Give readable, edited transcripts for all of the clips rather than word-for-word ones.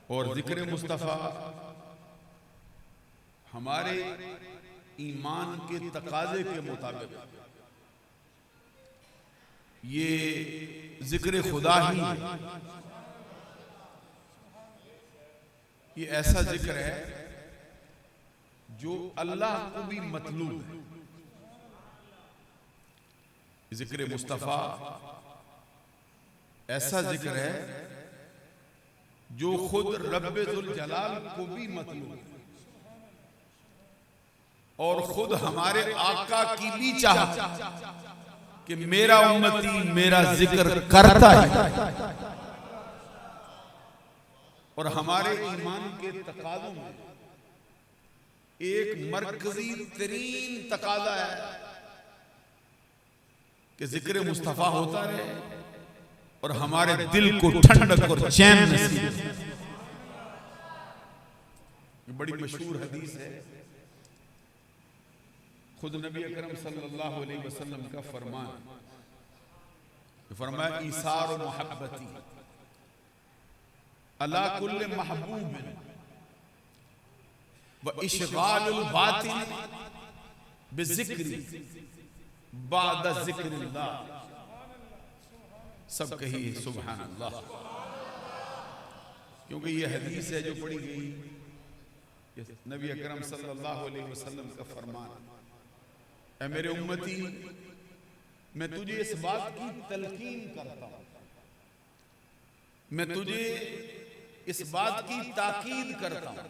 और जिक्र मुस्तफ़ा हमारे ईमान के तकाजे के मुताबिक ये जिक्र खुदा ही है। ये ऐसा जिक्र है जो अल्लाह को भी मतलूब है। जिक्र मुस्तफ़ा ऐसा जिक्र है जो खुद रब्बुल जलाल को भी मतलूब है और खुद हमारे आका की भी चाहत कि मेरा उम्मती मेरा जिक्र करता है। और हमारे ईमान के तकाज़ों में एक मरकजी तरीन तकाज़ा है कि जिक्र मुस्तफ़ा होता रहे और हमारे दिल को ठंडक और चैन नसीब। ये बड़ी मशहूर हदीस है। खुद नबी अकरम सल्लल्लाहु अलैहि वसल्लम का फरमान, फरमाया ईसार मोहब्बती अला कुल्ल महबूब व इशगालुल बातिन बिज़िक्री बाद ज़िक्रिल्लाह। सब कहिए सुभान अल्लाह। क्योंकि ये हदीस है जो पढ़ी गई नबी अकरम सल्लल्लाहु अलैहि वसल्लम का फरमान, ऐ मेरे उम्मती मैं तुझे इस बात की तलकीन करता हूं, मैं तुझे इस बात की ताकीद करता हूं।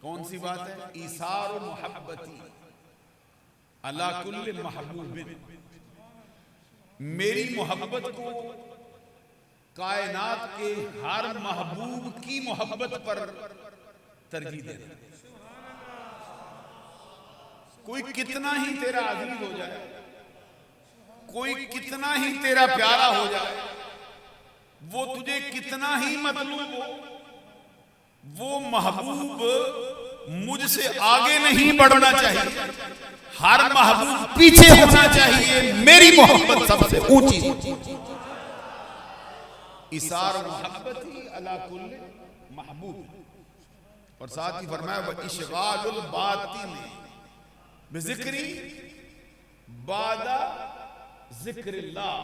कौन सी बात है? ईसार मोहब्बती अला कुल्ल महबूबिन, मेरी मोहब्बत को कायनात के हर महबूब की मोहब्बत पर तरजीह देना। कोई कितना ही तेरा अजीज हो जाए, कोई कितना ही तेरा प्यारा हो जाए, वो तुझे कितना ही मतलूब हो, वो महबूब मुझसे आगे नहीं बढ़ना चाहिए, हर महबूब पीछे होना चाहिए। मेरी मोहब्बत सबसे ऊंची। इसार मोहब्बती अला कुल्ल महबूब। और साथ ही फरमाया व इशगालुल बातिन बिज़िक्री बादा ज़िक्रिल्लाह।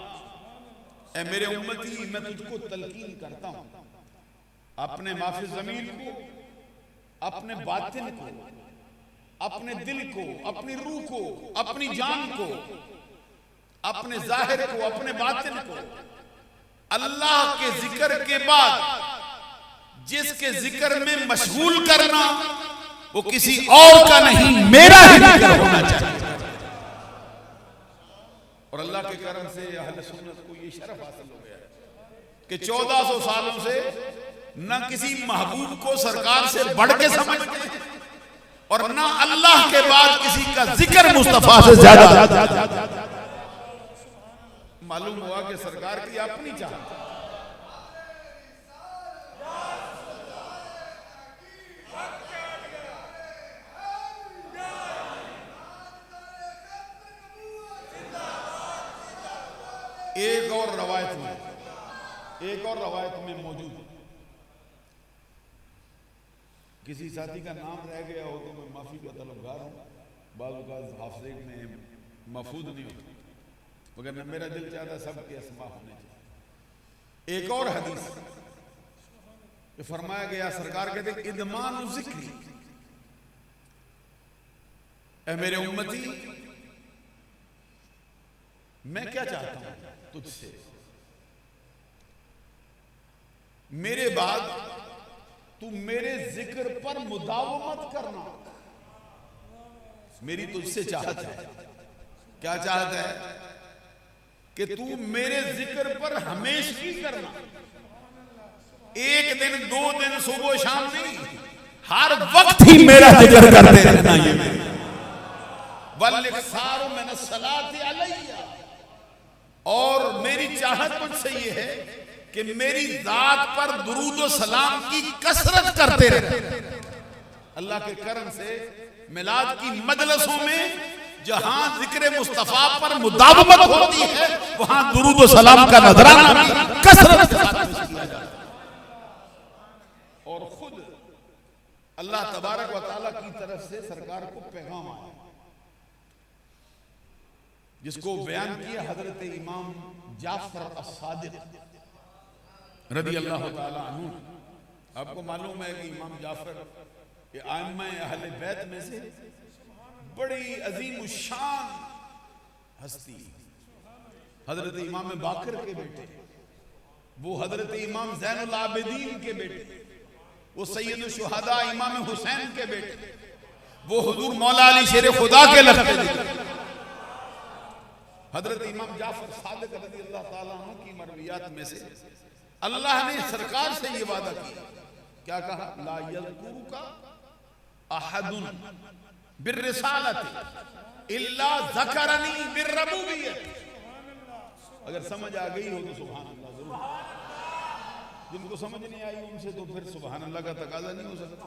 ऐ मेरे उम्मती मैं तुझको तलकीन करता हूं, अपने माफी ज़मीन को, अपने बातिन को, अपने दिल को, अपनी रूह को, अपनी जान को, अपने जाहिर को, अपने बातिन को अल्लाह के जिक्र के बाद जिसके जिक्र में मशगूल करना वो किसी और का नहीं, मेरा ही जिक्र होना चाहिए। और अल्लाह के करम से अहले सुन्नत को ये शरफ हासिल हो गया कि 1400 सालों से न किसी महबूब को सरकार से बढ़ के समझते हैं और न अल्लाह के बाद किसी का जिक्र मुस्तफा से ज्यादा। मालूम हुआ कि सरकार की अपनी चाहत। एक और रवायत में मौजूद है, किसी साथी का नाम रह गया हो तो मैं माफी का तलबगार हूं। बाज़ हाफ़िज़ में महफूज नहीं होता, मगर मेरा दिल चाहता सबके अस्मा होने चाहिए। एक और हदीस फरमाया गया, सरकार कहते इदमान ज़िक्री, ऐ मेरे उम्मती मैं क्या चाहता हूं तुझसे, मेरे बाद तू मेरे जिक्र पर मुदावमत करना। मेरी तुझसे चाहत है। क्या चाहत है? कि तू मेरे जिक्र पर हमेशगी करना। एक दिन, 2 दिन, सुबह शाम नहीं, हर वक्त ही मेरा जिक्र करते रहना। ये वल्लिक्सारु मिनस्सलाति अलैया। और मेरी चाहत मुझसे ये है कि मेरी जात पर दुरूद व सलाम की कसरत करते रहे। अल्लाह के करम से मिलाद की मजलिसों में जहां जिक्र मुस्तफा पर मुदावमत होती है वहां दुरूद व सलाम का नजराना भी कसरत के साथ किया जाता है। और खुद अल्लाह तबारक व तआला की तरफ से सरकार को पैगाम आया, जिसको बयान किया हजरत इमाम जाफर as-सादिक रदी अल्लाह तआला अन्हु। आपको मालूम है कि इमाम जाफर ये आइम्मा अहले बैत में से बड़ी अजीम शान हस्ती, हजरत इमाम बाकर के बेटे, वो हजरत इमाम ज़ैनुल आबिदीन के बेटे, वो सैयद शुहदा इमाम हुसैन के बेटे, वो हुजूर मौला अली शेर खुदा के लगते थे। हजरत इमाम जाफर सादिक रज़ी अल्लाह ताला अन्हु की मरवियात में से अल्लाह ने सरकार से ये वादा किया, क्या कहा? ला यज़कुरुका अहदुन बिर्रिसालति इल्ला ज़करनी बिर्रबूबिय्यत। अगर समझ आ गई हो तो सुभान अल्लाह जरूर, जिनको समझ नहीं आई उनसे तो फिर सुभान अल्लाह का तकाजा नहीं हो सकता।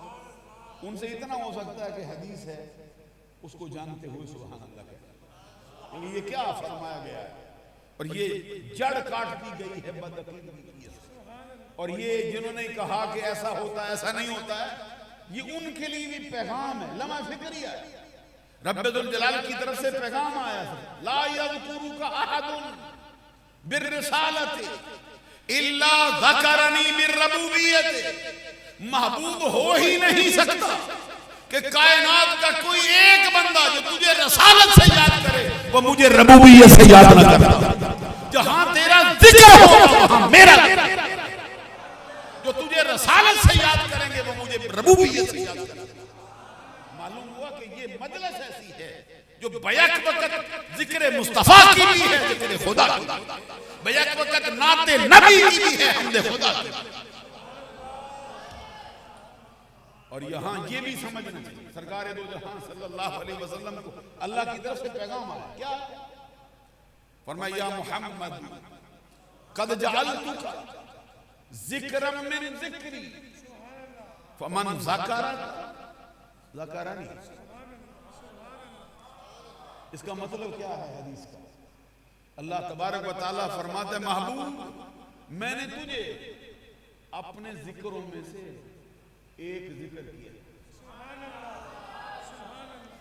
उनसे इतना हो सकता है कि हदीस है उसको जानते हुए सुभान अल्लाह कहते, ये क्या फरमाया गया है, और ये जड़ काट दी गई है बदअकीदगी से। और ये जिन्होंने कहा कि ऐसा होता है ऐसा नहीं होता है, ये उनके लिए भी पैगाम है, लम्हा फिक्रिया है, रब्बुल जलाल की तरफ से पैगाम आया है। ला यज़कुरुका अहदुन बिर्रिसालति इल्ला ज़करनी बिर्रबूबिय्यत। महबूब हो ही नहीं सकता कि कायनात का कोई एक बंदा जो तुझे रसालत से याद करे वो मुझे रबूबियत से याद न करे। जहां तेरा जिक्र होगा वहां मेरा, जो तुझे रसालत से याद करेंगे वो मुझे रबूबियत से याद करेंगे। मालूम हुआ कि ये मजलिस ऐसी है जो बैक वक्त जिक्र मुस्तफा की भी है, जिक्र खुदा की, बैक वक्त नाते नबी की भी है, हमदे खुदा की। और यहां ये भी समझना चाहिए, सरकार दो जहां सल्लल्लाहु अलैहि वसल्लम को अल्लाह की तरफ से पैगाम आया, क्या फरमाया? या मुहम्मद कद जअलतुका ज़िक्रम मिन ज़िक्री फमन ज़करनी। इसका मतलब क्या है हदीस का? अल्लाह तबारक व तआला फरमाते, महबूब मैंने तुझे अपने जिक्रों में से एक जिक्र किया।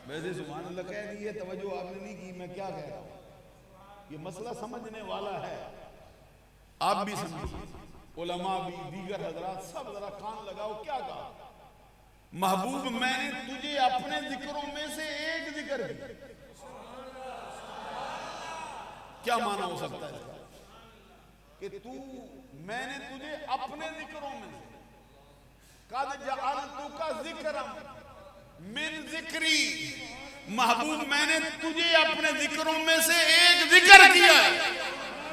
वैसे सुभान अल्लाह कह दिए, तवज्जो आपने नहीं की, मैं क्या कह रहा हूं, ये मसला समझने वाला है, आप भी समझिए, उलमा भी, दीगर हजरात सब जरा कान लगाओ। क्या कहा? महबूब मैंने तुझे अपने जिक्रों में से एक जिक्र किया। क्या माना हो सकता है कि मैंने तुझे अपने जिक्रों में से, कद जअलतुका ज़िक्रम मिन ज़िक्री, महबूब मैंने तुझे अपने जिक्रों में से एक जिक्र किया है।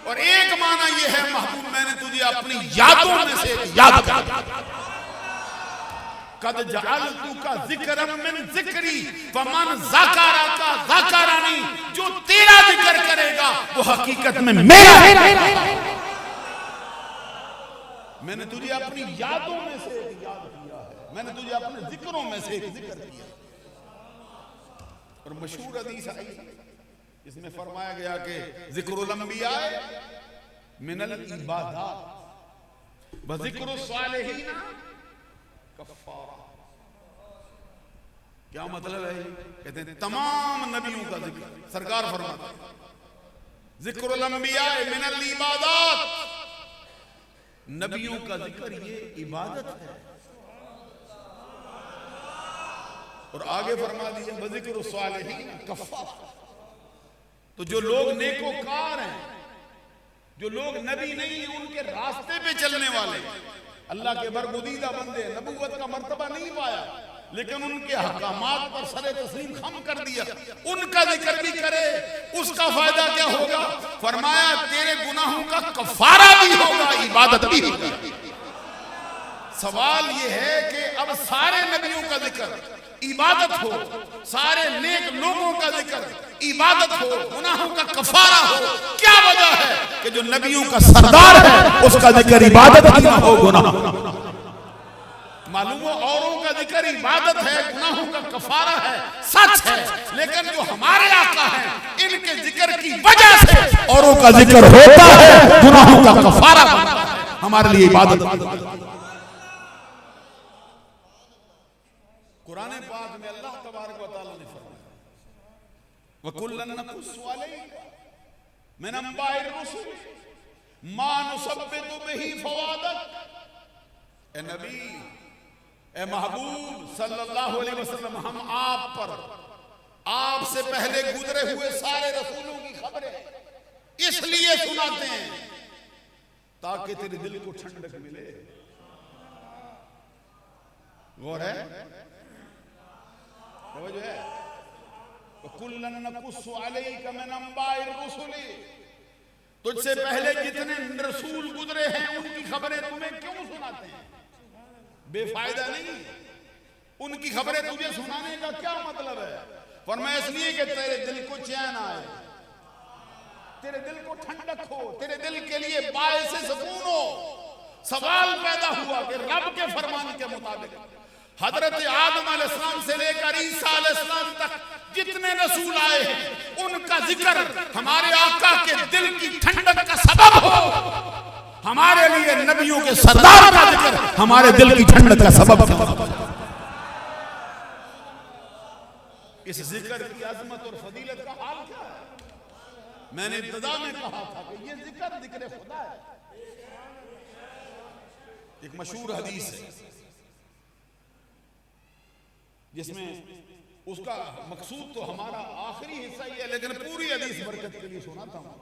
और एक माना यह है महबूब मैंने तुझे अपनी यादों में से याद किया। कद जअलतुका ज़िक्रम मिन ज़िक्री फमन ज़करका ज़करनी, जो तेरा जिक्र करेगा वो हकीकत में मेरा है। मैंने तुझे अपनी यादों में से एक याद किया है, मैंने तुझे अपने जिक्रों में से एक जिक्र किया। और मशहूर हदीस आई, इसमें फरमाया गया कि ज़िक्रुल अंबिया मिनल इबादात व ज़िक्रुस सालिहीन कफ़ारा। क्या मतलब है? कहते हैं तमाम नबियों का जिक्र, सरकार फरमाते हैं ज़िक्रुल अंबिया मिनल इबादात, नबियों का जिक्र ये इबादत है। और आगे फरमा दिया व ज़िक्रुस सालिहीन कफ़ारा। तो जो लोग नेकोकार हैं, जो लोग नबी नहीं है, उनके रास्ते पे चलने वाले, अल्लाह के बरगुदीदा बंदे, नबूवत का मर्तबा नहीं पाया लेकिन उनके हकामात पर सरे तस्लीम खम कर दिया, उनका जिक्र भी करे, उसका फायदा क्या होगा? फरमाया तेरे गुनाहों का कफारा भी होगा, इबादत भी होगा। सवाल ये है कि अब सारे नबियों का जिक्र इबादत हो, सारे नेक लोगों का जिक्र इबादत हो, गुनाहों का कफारा हो, क्या वजह है कि जो नबियों का सरदार है उसका जिक्र इबादत ही ना हो, गुनाह। मालूम हो औरों का जिक्र इबादत है, गुनाहों का कफारा है, सच है, लेकिन जो हमारे आका हैं इनके जिक्र की वजह से औरों का जिक्र होता है, गुनाहों का कफारा बनता है, हमारे लिए इबादत। कुरान पाक में अल्लाह तबारक व तआला ने फरमाया वकुल्लन नकुस्सु अलैका मिन अंबाइर रुसूल मा नुसब्बितु बिही फवादक। ए नबी, ए महबूब सल्लल्लाहु अलैहि वसल्लम, हम आप पर आपसे पहले गुजरे हुए सारे रसूलों की खबरें इसलिए सुनाते हैं ताकि तेरे दिल को ठंडक मिले। गौर है, समझ है? कुल्लन नकुस्सु अलैका मिन अंबाइर रुसूली, तुझसे पहले जितने रसूल गुजरे हैं उनकी खबरें तुम्हें क्यों सुनाते हैं? बेफायदा नहीं, उनकी खबरें तुझे सुनाने का क्या मतलब है? फरमाया इसलिए कि तेरे दिल को चैन आए, तेरे दिल को ठंडक हो, तेरे दिल के लिए बायस सुकून हो। सवाल पैदा हुआ कि रब के फरमान के मुताबिक हजरत आदम अलैहिस्सलाम से लेकर ईसा अलैहिस्सलाम तक जितने रसूल आए हैं उनका जिक्र हमारे आका के दिल की ठंडक का सबब हो। हमारे लिए नबियों के सरदार का जिक्र हमारे दिल की ठंडक का सबब हो। इस जिक्र की अजमत और फजीलत का हाल क्या है? मैंने इब्तिदा में कहा था कि ये जिक्र खुदा है। एक मशहूर हदीस है जिसमें उसका मकसूद तो हमारा आखिरी हिस्सा ही है, लेकिन पूरी हदीस बरकत के लिए सुनाता हूं।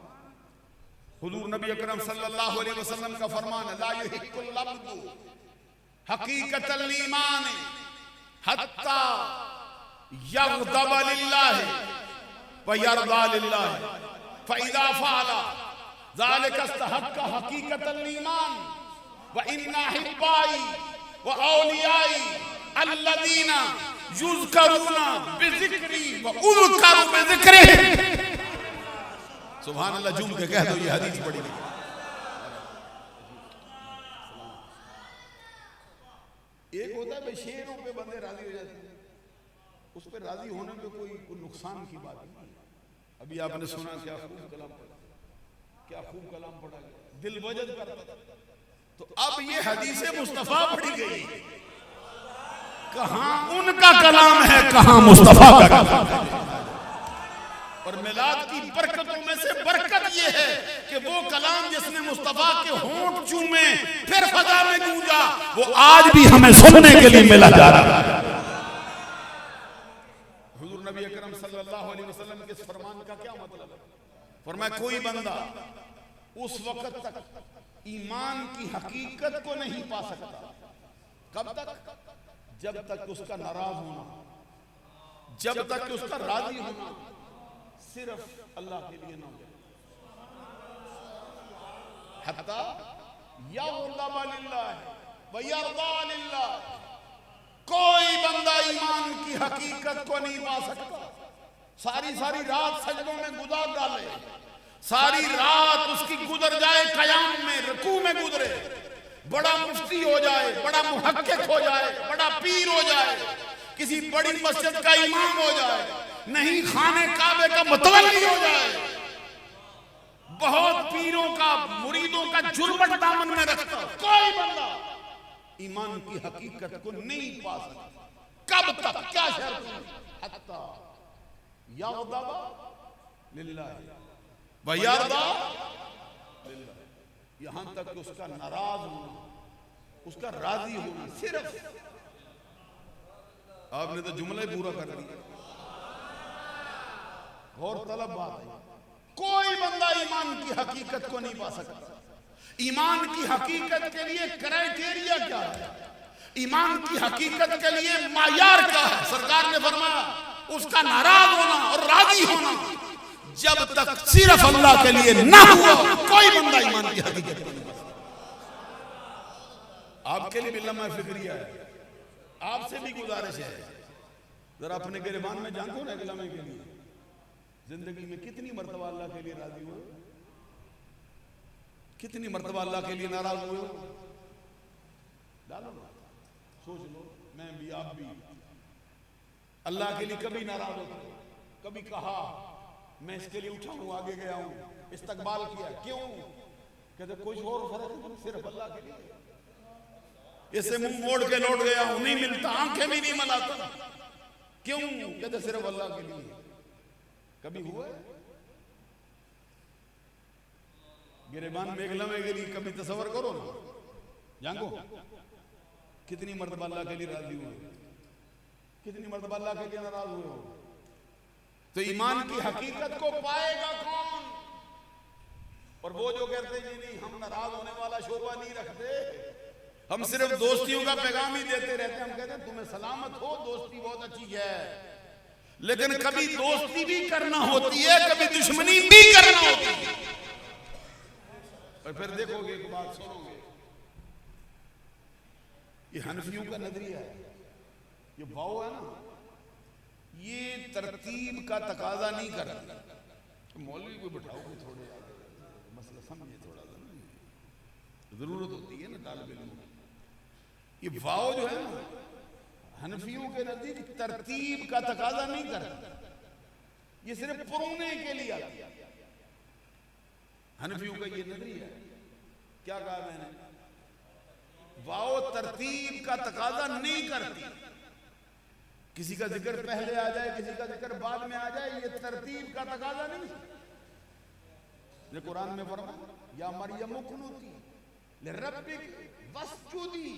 हुजूर नबी अकरम सल्लल्लाहु अलैहि वसल्लम का फरमान है, ला युहिक्कुल अब्दु हकीकतल ईमान हत्ता यग़दब लिल्लाहि व यरदा लिल्लाहि फ़इज़ा फ़अला ज़ालिका इस्तहक़्क़ हकीकतल ईमान व इन्ना हिब्बाई व औलियाई अल्लज़ीना युज़करूना बिज़िक्री व उज़करू बिज़िक्रिही। सुभान अल्लाह, जुम के कह दो ये हदीस पढ़ी गई। एक होता है भाई शेरों पे बंदे राजी हो जाते हैं, उस पे राजी होने पे कोई नुकसान की बात नहीं। अभी आपने सुना क्या खूब कलाम पढ़ा, क्या खूब कलाम पढ़ा, दिल वजद करता। तो अब ये हदीस मुस्तफा पढ़ी गई, कहां उनका कलाम है, कहां मुस्तफा का कलाम है। और मिलाद की बरकतों में से बरकत ये है कि वो कलाम जिसने मुस्तफा के होंठ चूमे फिर फजा में गूंजा, वो आज भी हमें सुनने के लिए मिला जा रहा है। हुजूर नबी अकरम सल्लल्लाहु अलैहि वसल्लम के इस फरमान का क्या मतलब है? फरमाया कोई बंदा उस वक्त तक ईमान की हकीकत को नहीं पा सकता। कब तक? जब तक उसका नाराज होना, जब तक उसका राजी होना सिर्फ अल्लाह के लिए ना हो। हत्ता यग़दब लिल्लाहि व यरदा लिल्लाहि, कोई बंदा ईमान की हकीकत को नहीं पा सकता। सारी सारी रात सजदों में गुजार डाले, सारी रात उसकी गुजर जाए कयाम में, रुकू में गुजरे, बड़ा मुफ्ती हो जाए, बड़ा मुहक्किक हो जाए, बड़ा पीर हो जाए, किसी बड़ी मस्जिद का इमाम हो जाए, नहीं खाने काबे का मुतवल्ली हो जाए, बहुत पीरों का मुरीदों का जुर्मट दामन में रखता कोई बंदा ईमान की हकीकत को नहीं पा सकता। कब तक? क्या शर्त? हत्ता यग़दब लिल्लाहि व यरदा लिल्लाहि, यहां तक कि उसका नाराज होना, उसका राजी होना। सिर्फ आपने तो जुमला ही पूरा कर दिया। गौर तलब बात है, कोई बंदा ईमान की हकीकत को नहीं पा सकता। ईमान की हकीकत के लिए क्राइटेरिया क्या है? ईमान की हकीकत के लिए मायार क्या है? सरकार ने फरमाया उसका नाराज होना और राजी होना। जब तक सिर्फ अल्लाह के लिए ना हुआ कोई बंदा ईमान की हकीकत को नहीं पा सकता। आपके लिए भी लम्हा फिक्रिया है, आपसे भी गुजारिश है, जरा अपने गिरबान में जानते हो ना लम्हे के लिए जिंदगी में कितनी मर्तबा अल्लाह के लिए राजी हुए, कितनी मर्तबा अल्लाह के लिए नाराज हुए। डालो ना, सोच लो, मैं भी आप भी अल्लाह के लिए कभी नाराज होते, कभी कहा मैं इसके लिए उठा हूं, आगे गया हूं, इस्तकबाल किया, क्यों? कहते कुछ और फर्क है, सिर्फ अल्लाह के लिए। इससे मुंह मोड़ के लौट गया हूं, नहीं मिलता, आंखें भी नहीं मलाता। क्यों? कहते सिर्फ अल्लाह के लिए। कभी हुआ है गिरेबान मेघला में के लिए? कभी तसव्वुर करो ना, जांगो कितनी मर्तबा अल्लाह के लिए राजी हुए, कितनी मर्तबा अल्लाह के लिए नाराज हुए हो। तो ईमान की हकीकत को पाएगा कौन? और वो जो कहते हैं नहीं हम नाराज होने वाला शोभा नहीं रखते, हम सिर्फ दोस्तियों का पैगाम ही देते रहते हैं। हम कहते हैं तुम्हें सलामत हो, दोस्ती बहुत अच्छी है, लेकिन कभी दोस्ती भी करना होती है, कभी दुश्मनी भी करना होती है। और फिर देखोगे एक बात सुनोगे, ये हनफियों का नजरिया है, ये वाव है ना, ये तरतीब का तकाजा नहीं करता। मौलवी को बिठाओ कि थोड़े मसला समझे, थोड़ा सा जरूरत होती है ना तालिब इल्म। ये वाव जो है ना हनफियों के नजदीक तरतीब का तकाजा नहीं करता, ये सिर्फ पुरोने के लिए आता है। हनफियों का ये नजरिया है। क्या कहा मैंने? वाव तरतीब का तकाजा नहीं करती, किसी का जिक्र पहले आ जाए, किसी का जिक्र बाद में आ जाए, ये तरतीब का तकाजा नहीं। ये कुरान में फरमाया या मरियम कुनूती लिरब्बिक वस्जुदी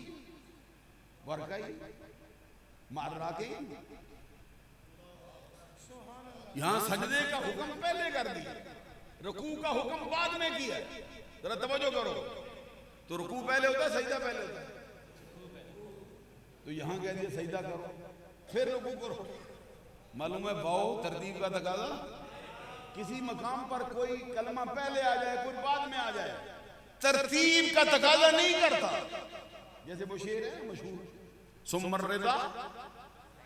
वरकाई मार राके। यहां सजदे का हुक्म पहले कर दिया, रुकू का हुक्म बाद में किया। जरा तवज्जो करो, तो रुकू पहले होता है, सजदा पहले होता है। तो यहां कह दिया सजदा करो फिर रुकू करो। मालूम है वाव तरतीब का तकाजा। किसी मकाम पर कोई कलमा पहले आ जाए, कोई बाद में आ जाए, तरतीब का तकाजा नहीं करता। जैसे वो शेर है मशहूर, सुम्मर रिदा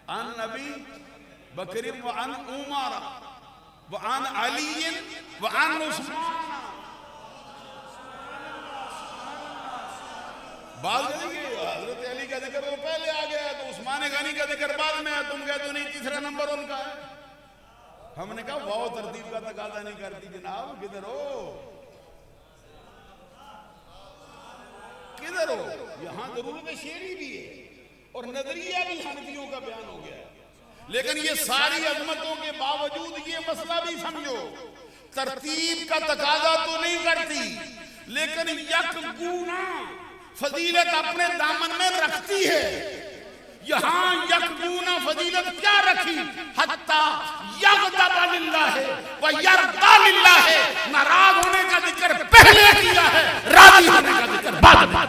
अन नबी बकरी व अन उमर व अन अली व अन उस्मान। बात करेंगे हजरत अली का जिक्र वो पहले आ गया, तो उस्मान गनी का जिक्र बाद में है। तुम कहते हो नहीं तीसरा नंबर उनका है। हमने कहा वाव तरतीब का तकाजा नहीं करती। जनाब किधर हो, किधर हो? यहां जरूरत शेरी भी है और नजरिया भी हनफियों का बयान हो गया है। लेकिन ये सारी अजमतों के बावजूद ये मसला भी समझो, तरतीब का तकाजा तो नहीं करती, लेकिन यकगुना फजीलत अपने दामन में रखती है। यहां यकगुना फजीलत क्या रखी? हत्ता यग़दब लिल्लाह व यरदा लिल्लाह। नाराज होने का जिक्र पहले किया है, राजी होने का जिक्र बाद में।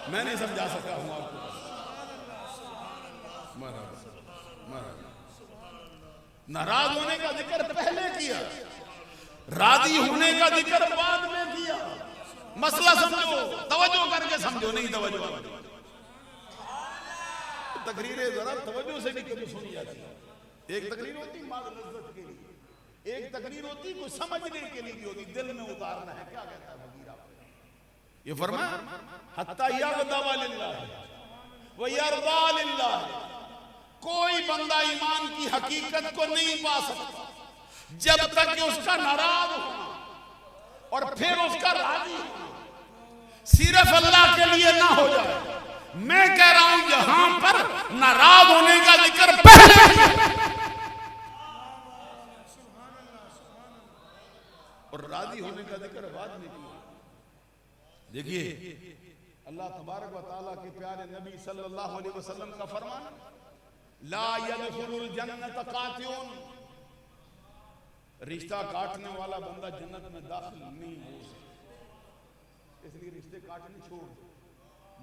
मैं नहीं समझा सका हूं आपको। नाराज होने का जिक्र पहले किया, राजी होने का जिक्र बाद में किया। मसला समझो, तवज्जो करके समझो। नहीं तवज्जो, तकरीरें जरा तवज्जो से भी कभी सुनी जाती है। एक तकरीर होती माद लज्जत के लिए, एक तकरीर होती कुछ समझने के लिए भी होती, दिल में उतारना है। क्या कहता है फकीर? ये फरमाया हत्ता यग़दब लिल्लाह व यरदा लिल्लाह। कोई बंदा ईमान की हकीकत को नहीं पा सकता जब तक कि उसका नाराज हो और फिर उसका राजी हो सिर्फ अल्लाह के लिए ना हो जाए। मैं कह रहा हूं यहां पर नाराज होने का जिक्र पहले और राजी होने का जिक्र बाद में किया। देखिए अल्लाह तबारक व तआला के प्यारे नबी सल्लल्लाहु अलैहि वसल्लम का फरमान, ला यदखुलुल जन्नत कातिउन। रिश्ता काटने वाला बंदा जन्नत में दाखिल नहीं हो सकता। इसलिए रिश्ते काटने छोड़ दो।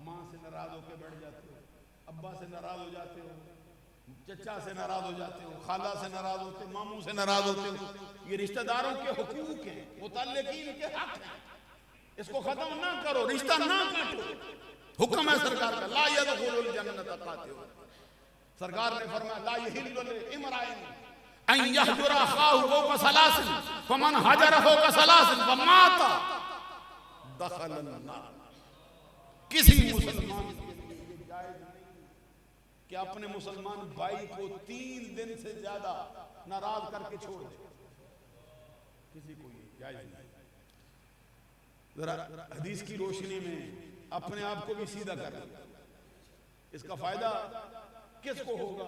माँ से नाराज होकर बैठ जाते हो, अब्बा से नाराज हो जाते हो, चचा से नाराज हो जाते हो, खाला से नाराज होते हो, मामू से नाराज होते हो। ये रिश्तेदारों के हुकूक हैं, मुतल्लिकीन के हक हैं। इसको खत्म ना करो, रिश्ता ना काटो। हुक्म है सरकार का, ला यदखुलुल जन्नत कातिउन। सरकार ने फरमाया ला यहिल्लु लिइम्राइन अन यहजुरा अखाहु फौका सलासिन फमन हजरा फौका सलासिन फमाता दखलन नार। किसी मुसलमान के लिए ये जायज नहीं कि अपने मुसलमान भाई को 3 दिन से ज्यादा नाराज करके छोड़ दे। किसी को ये जायज नहीं। जरा हदीस की रोशनी में अपने आप को भी सीधा कर लो। इसका फायदा किसको होगा?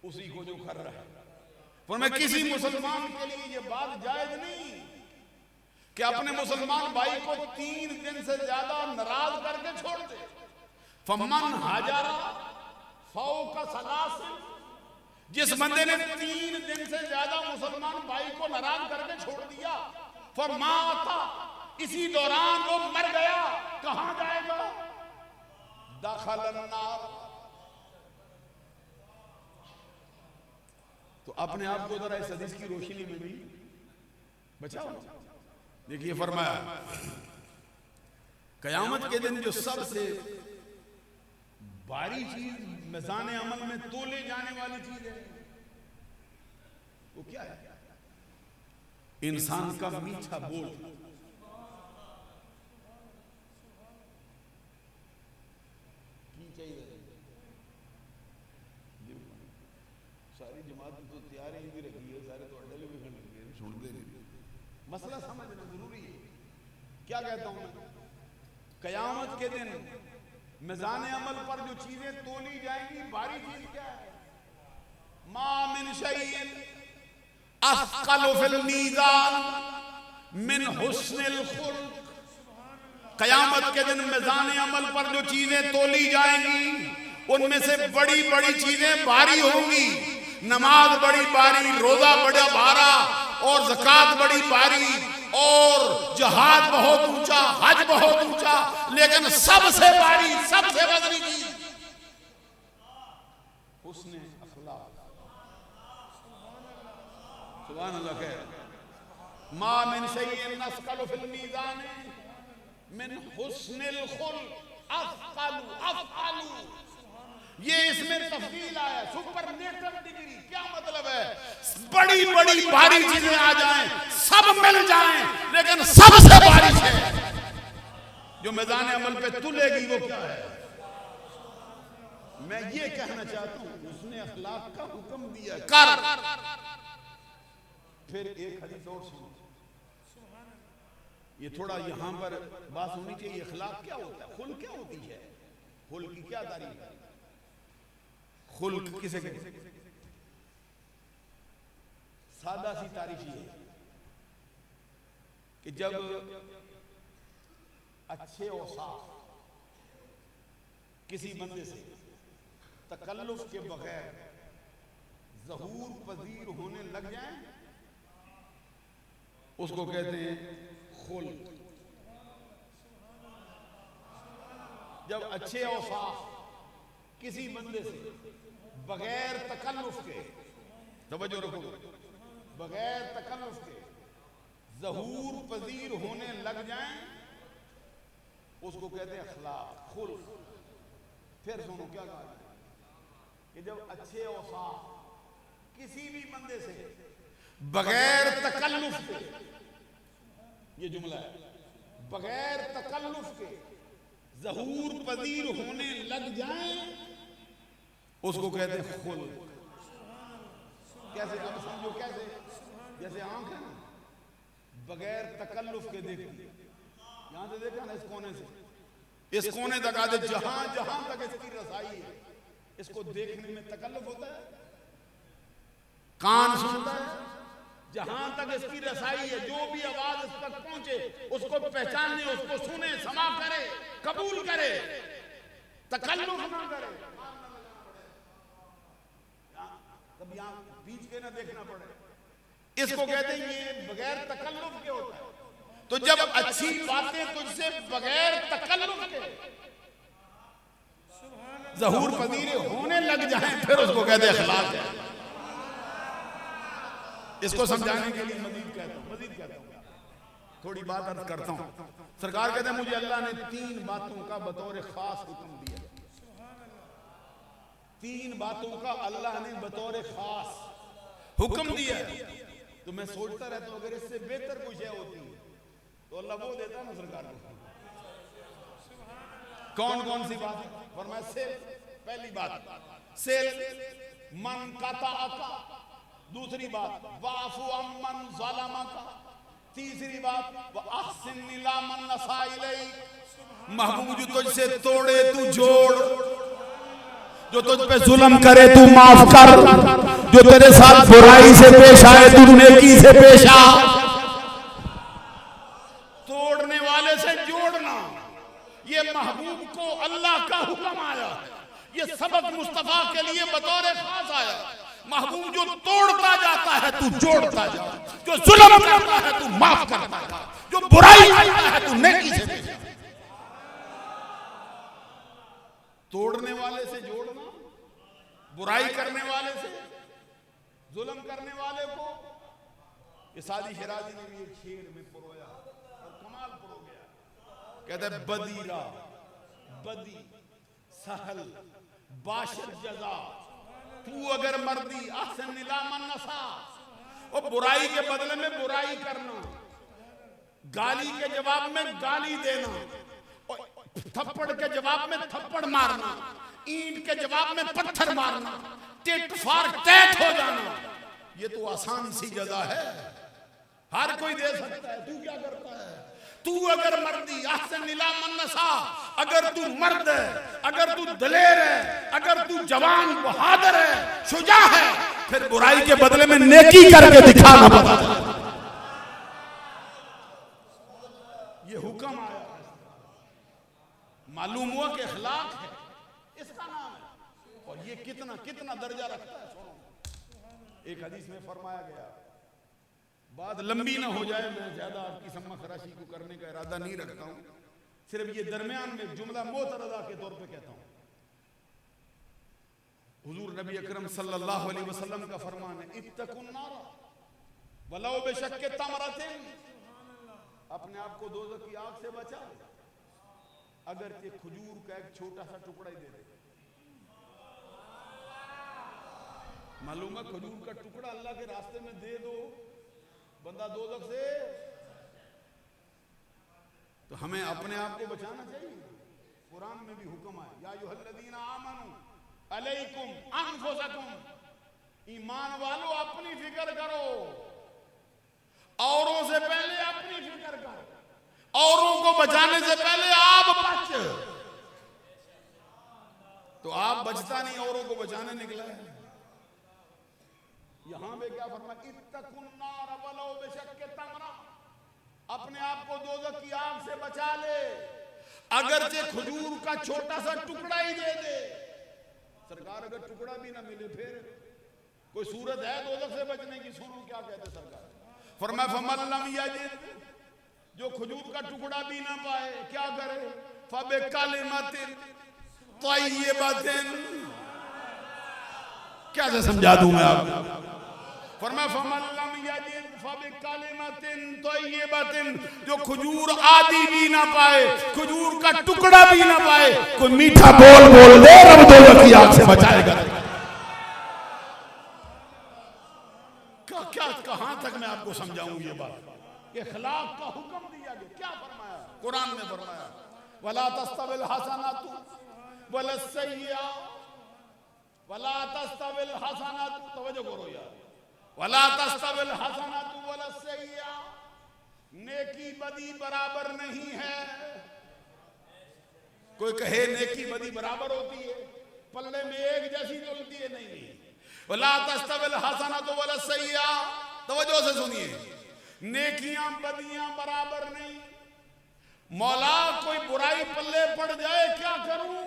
उसी को जो कर रहा है। पर मैं किसी मुसलमान के लिए ये बात जायज नहीं कि अपने मुसलमान भाई को 3 दिन से ज्यादा नाराज करके छोड़ दे। फमन हाजरा फौका सलासिल, जिस बंदे ने 3 दिन से ज्यादा मुसलमान भाई को नाराज करके छोड़ दिया, फमाता, इसी दौरान वो मर गया, कहां जाएगा? दखलन नार। तो अपने आप को जरा इस हदीस की रोशनी में भी बचाओ। देखिए फरमाया कयामत के दिन जो सबसे भारी चीज मिज़ान अमल में तोले जाने वाली चीज है, वो क्या है? इंसान का मीठा बोल। सारी जमात तो तैयार ही भी रखी है, सारे तो अड्डे भी खड़े सुनते नहीं। मसला समझना जरूरी है। क्या कहता हूं मैं? कयामत के दिन मिज़ान अमल पर जो चीजें तोली जाएंगी, भारी चीज क्या है? मा मिन शैइन अस्क़लु फिल मीज़ान मिन हुस्निल खुल्क़। कयामत के दिन मिज़ान अमल पर जो चीजें तोली जाएंगी, उनमें से बड़ी बड़ी चीजें भारी होंगी। नमाज बड़ी भारी, रोजा बड़ा भारा, और ज़कात बड़ी भारी, और जहाद बहुत ऊंचा, हज बहुत ऊंचा, लेकिन सबसे भारी, सबसे वज़नी चीज हुस्ने अखलाक। सुभान अल्लाह। कह मा मिन शैइन अस्क़लु फिल मीज़ान मिन हुस्निल खुल्क़ अफ़अलु। ये इसमें तफसील आया, सुपरलेटिव डिग्री। क्या मतलब है? बड़ी बड़ी भारी चीजें आ जाएं, सब मिल जाएं, लेकिन सबसे भारी है जो मैदान अमल पे तुलेगी, वो क्या है? मैं ये कहना चाहता हूं, उसने अखलाक का हुक्म दिया कर। फिर एक हदीस और सुनो, ये थोड़ा यहां पर बात होनी चाहिए। अखलाक क्या होता है? खुल्क क्या होती है? खुल्क की क्या तारीफ है? खुल्क किसे कहते हैं? सादा सी तारीफ ये है कि जब अच्छे औसाफ किसी बंदे से तकल्लुफ के बगैर ज़हूर पजीर होने लग जाएं, उसको कहते हैं खुल्क। जब अच्छे औसाफ किसी बंदे से बगैर तकल्लुफ के, तवज्जो रखो, बगैर तकल्लुफ के ज़हूर पजीर होने लग जाएं, उसको कहते हैं अखलाक, खुल्क। फिर सुनो क्या कहा कि जब अच्छे औसाफ किसी भी बंदे से बगैर तकल्लुफ के, ये जुमला है, बगैर तकल्लुफ के ज़हूर पजीर होने लग जाएं, उसको कहते हैं खुल्क। कैसे? अब समझो कैसे? जैसे आंख है ना, बगैर तकल्लुफ के देखती, यहां से देखा ना, इस कोने से इस कोने तक आते, जहां जहां तक इसकी रसाई है, इसको देखने में तकल्लुफ होता है। कान सुनता है, जहां तक इसकी रसाई है, जो भी आवाज इस तक पहुंचे, उसको पहचानने, उसको सुने, समा करे, कबूल करे, तकल्लुफ ना करे। कभी यहां बीच के ना देखना पड़े, इसको कहते हैं ये बगैर तकल्लुफ के होता है। तो जब अच्छी बातें तुझसे बगैर तकल्लुफ के ज़हूर पजीर होने लग जाएं, फिर उसको कहते हैं अखलाक है। इसको समझाने के लिए मजीद कहता हूं, थोड़ी बात अर्ज करता हूं। सरकार कहते हैं मुझे अल्लाह ने 3 बातों का बतौर खास हुक्म दिया। 3 बातों का अल्लाह ने बतौर खास हुक्म दिया। तो मैं सोचता रहता हूं, अगर इससे बेहतर कुछ है होती तो अल्लाह वो देता ना सरकार को। कौन कौन सी बात? फरमाया सेल, पहली बात सेल मन काता आका। दूसरी बात वाफु अम्मन ज़लमा का। तीसरी बात, वो अहसिन इला मन नसा इलैक, महबूब जो तुझसे तोड़े तू जोड़, जो तुझ पे जुल्म करे तू माफ कर, जो तेरे साथ बुराई से पेश आए तू नेकी से पेश आ। तोड़ने वाले से जोड़ना, ये महबूब को अल्लाह का हुक्म आया है, ये सबक मुस्तफा के लिए बतौर खास आया। महबूब जो तोड़ता जाता है तू जोड़ता जा, जो जुल्म करता है तू माफ करता जा, जो बुराई करता है तू नेकी से पेश आ। तोड़ने वाले से जोड़ना, बुराई करने वाले से, जुल्म करने वाले को। ये सादी शिराजी ने भी एक शेर में पुरोया और कमाल पुरो गया। कहता है बदीरा बदी सहल बाशर जजा, तू अगर मर्दी अहसन निला मन नसा, और बुराई के बदले में बुराई करना, गाली के जवाब में गाली देना, और थप्पड़ के जवाब में थप्पड़ मारना, ईंट के जवाब में पत्थर मारना, टिट फार टैट हो जाना, ये तो आसान सी जजा है, हर कोई दे सकता है। तू क्या करता है? तू अगर मर्दी अहसन निला मन नसा, अगर तू मर्द है, अगर तू दलेर है, अगर तू जवान बहादुर है, शुजा है, फिर बुराई के बदले में नेकी करके दिखाना पड़ता है। ये हुक्म आया, मालूम हुआ कि अखलाक है इसका नाम है, और ये कितना कितना दर्जा रखता है। सुनो, एक हदीस में फरमाया गया, बात लंबी ना हो जाए, मैं ज्यादा आपकी सम्मा खराशी को करने का इरादा नहीं रखता हूं, सिर्फ ये दरमियान में जुमला मोतरदा के तौर पे कहता हूं। हुजूर नबी अकरम सल्लल्लाहु अलैहि वसल्लम का फरमान है, इत्तकुन नारा वलौ बिशक्कि तमरतिन, अपने आप को दोज़ख की आग से बचा, अगर के खजूर का एक छोटा सा टुकड़ा ही दे दे। मालूम है, खजूर का टुकड़ा अल्लाह के रास्ते में दे दो, बंदा दोज़ख से। तो हमें अपने आप को बचाना चाहिए। कुरान में भी हुक्म है, या अय्युहल्लज़ीना आमनू अलैकुम अनफुसकुम, ईमान वालों अपनी फिक्र करो, औरों से पहले अपनी फिक्र करो, औरों को बचाने से पहले आप बच। तो आप बचता नहीं, औरों को बचाने निकला है। यहां पे क्या फरमाया, इत्तकुन नार वलौ बिशक्कि तमरा, अपने आप को दोज़ख की आग से बचा ले, अगरचे खजूर का छोटा सा टुकड़ा ही दे दे। सरकार अगर टुकड़ा भी ना मिले फिर कोई सूरत है दोज़ख से बचने की? सुनो क्या कहते सरकार, फरमाया फमन लम यजिद, जो खजूर का टुकड़ा भी ना पाए क्या करे, फबे कलिमतिन तय्यबतिन, क्या से समझा दूं मैं आपको। फरमाया फमन लम यजिद फबे कलिमतिन तय्यबतिन, जो खजूर आदि भी ना पाए, खजूर का टुकड़ा भी ना पाए, कोई मीठा बोल बोल दे, रब दोज़ख की आग से बचाएगा। क्या कहां तक मैं आपको समझाऊं ये बात। इखलाक का हुक्म दिया गया, क्या फरमाया कुरान में, फरमाया वला तस्तविल हसनातु वला सय्या, वला तस्तविल हसनातु, तवज्जो करो यार, वला तस्तविल हसनातु वला सय्या, नेकी बदी बराबर नहीं है। कोई कहे नेकी बदी बराबर होती है, पल्ले में एक जैसी चलती है, नहीं। वला तस्तविल हसनातु वला सय्या, तवज्जो से सुनिए, नेकियां बदियां बराबर नहीं। मौला कोई बुराई पल्ले पड़ जाए क्या करूं,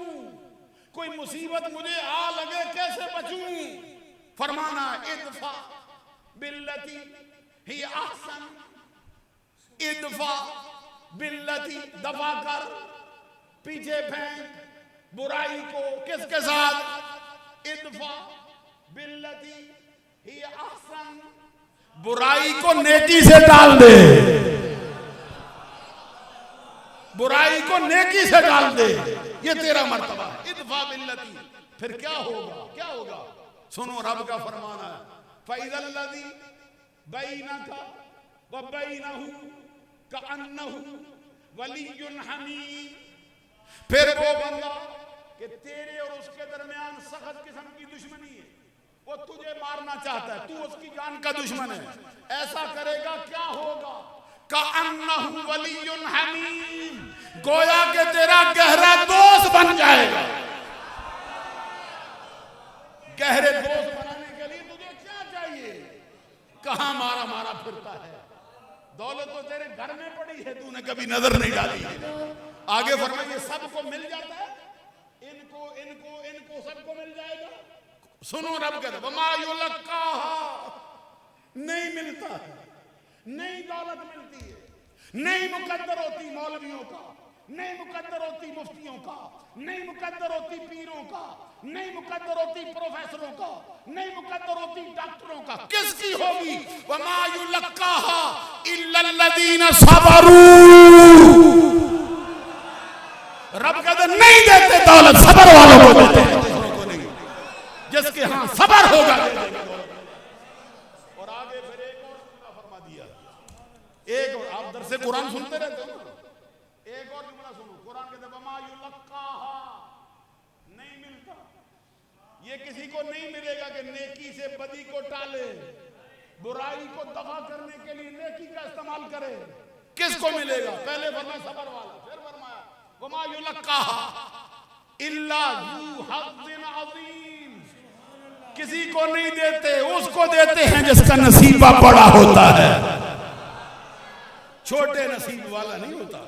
कोई मुसीबत मुझे आ लगे कैसे बचूं, फरमाना इदफा बिल्लती ही अहसन, इदफा बिल्लती, दफा कर, पीछे फेंक बुराई को, किसके साथ, इदफा बिल्लती ही अहसन, बुराई को नेकी से डाल दे, बुराई को नेकी से डाल दे, ये तेरा मर्तबा। इदफा बिल्लती, फिर क्या होगा, क्या होगा, सुनो रब का फरमान है, फइज़ल्लज़ी बैनका व बैनहु कअन्नहु वलियुन हमीम, फिर वो बंदा कि तेरे और उसके दरमियान सख्त किस्म की दुश्मनी है, वो तुझे मारना चाहता है, तू उसकी जान का दुश्मन है, ऐसा करेगा क्या होगा, का अन्नहु वलियुन हमीम, गोया के तेरा गहरा दोस्त बन जाएगा। गहरे दोस्त बनाने के लिए तुझे क्या चाहिए? कहां मारा मारा फिरता है, दौलत तो तेरे घर में पड़ी है, तूने कभी नजर नहीं डाली है। आगे फरमाइए सबको मिल जाता है, इनको इनको इनको सबको मिल जाएगा। सुनो रब कहता वमा युलक्काहा, नहीं मिलता है, नहीं दौलत मिलती है, नहीं मुकद्दर होती मौलवियों का, नहीं मुकद्दर होती मुफ्तियों का, नहीं मुकद्दर होती पीरों का, नहीं मुकद्दर होती प्रोफेसरों का, नहीं मुकद्दर होती डॉक्टरों का। किसकी होगी? वमा युलक्काहा इल्लल्लज़ीना सबरू। रब कहते नहीं देते दौलत, सबर वालों को देते हैं, दूसरों को नहीं। जिसके हां सबर होगा। और आगे फिर एक और जुमला फरमा दिया, एक और, आप दरसे कुरान सुनते रहते हो ना, एक और जुमला सुनो। कुरान कहते वमा युलक्काहा, नहीं मिलता। ये किसी को नहीं मिलेगा कि नेकी से बदी को टाले, बुराई को दफा करने के लिए नेकी का इस्तेमाल करे। किसको मिलेगा? पहले फरमाया सबर वाला, फिर फरमाया वमा युलक्काहा इल्ला ज़ू हज़्ज़िन अज़ीम, किसी को नहीं देते, उसको देते हैं जिसका नसीबा बड़ा होता है। छोटे नसीब वाला नहीं होता,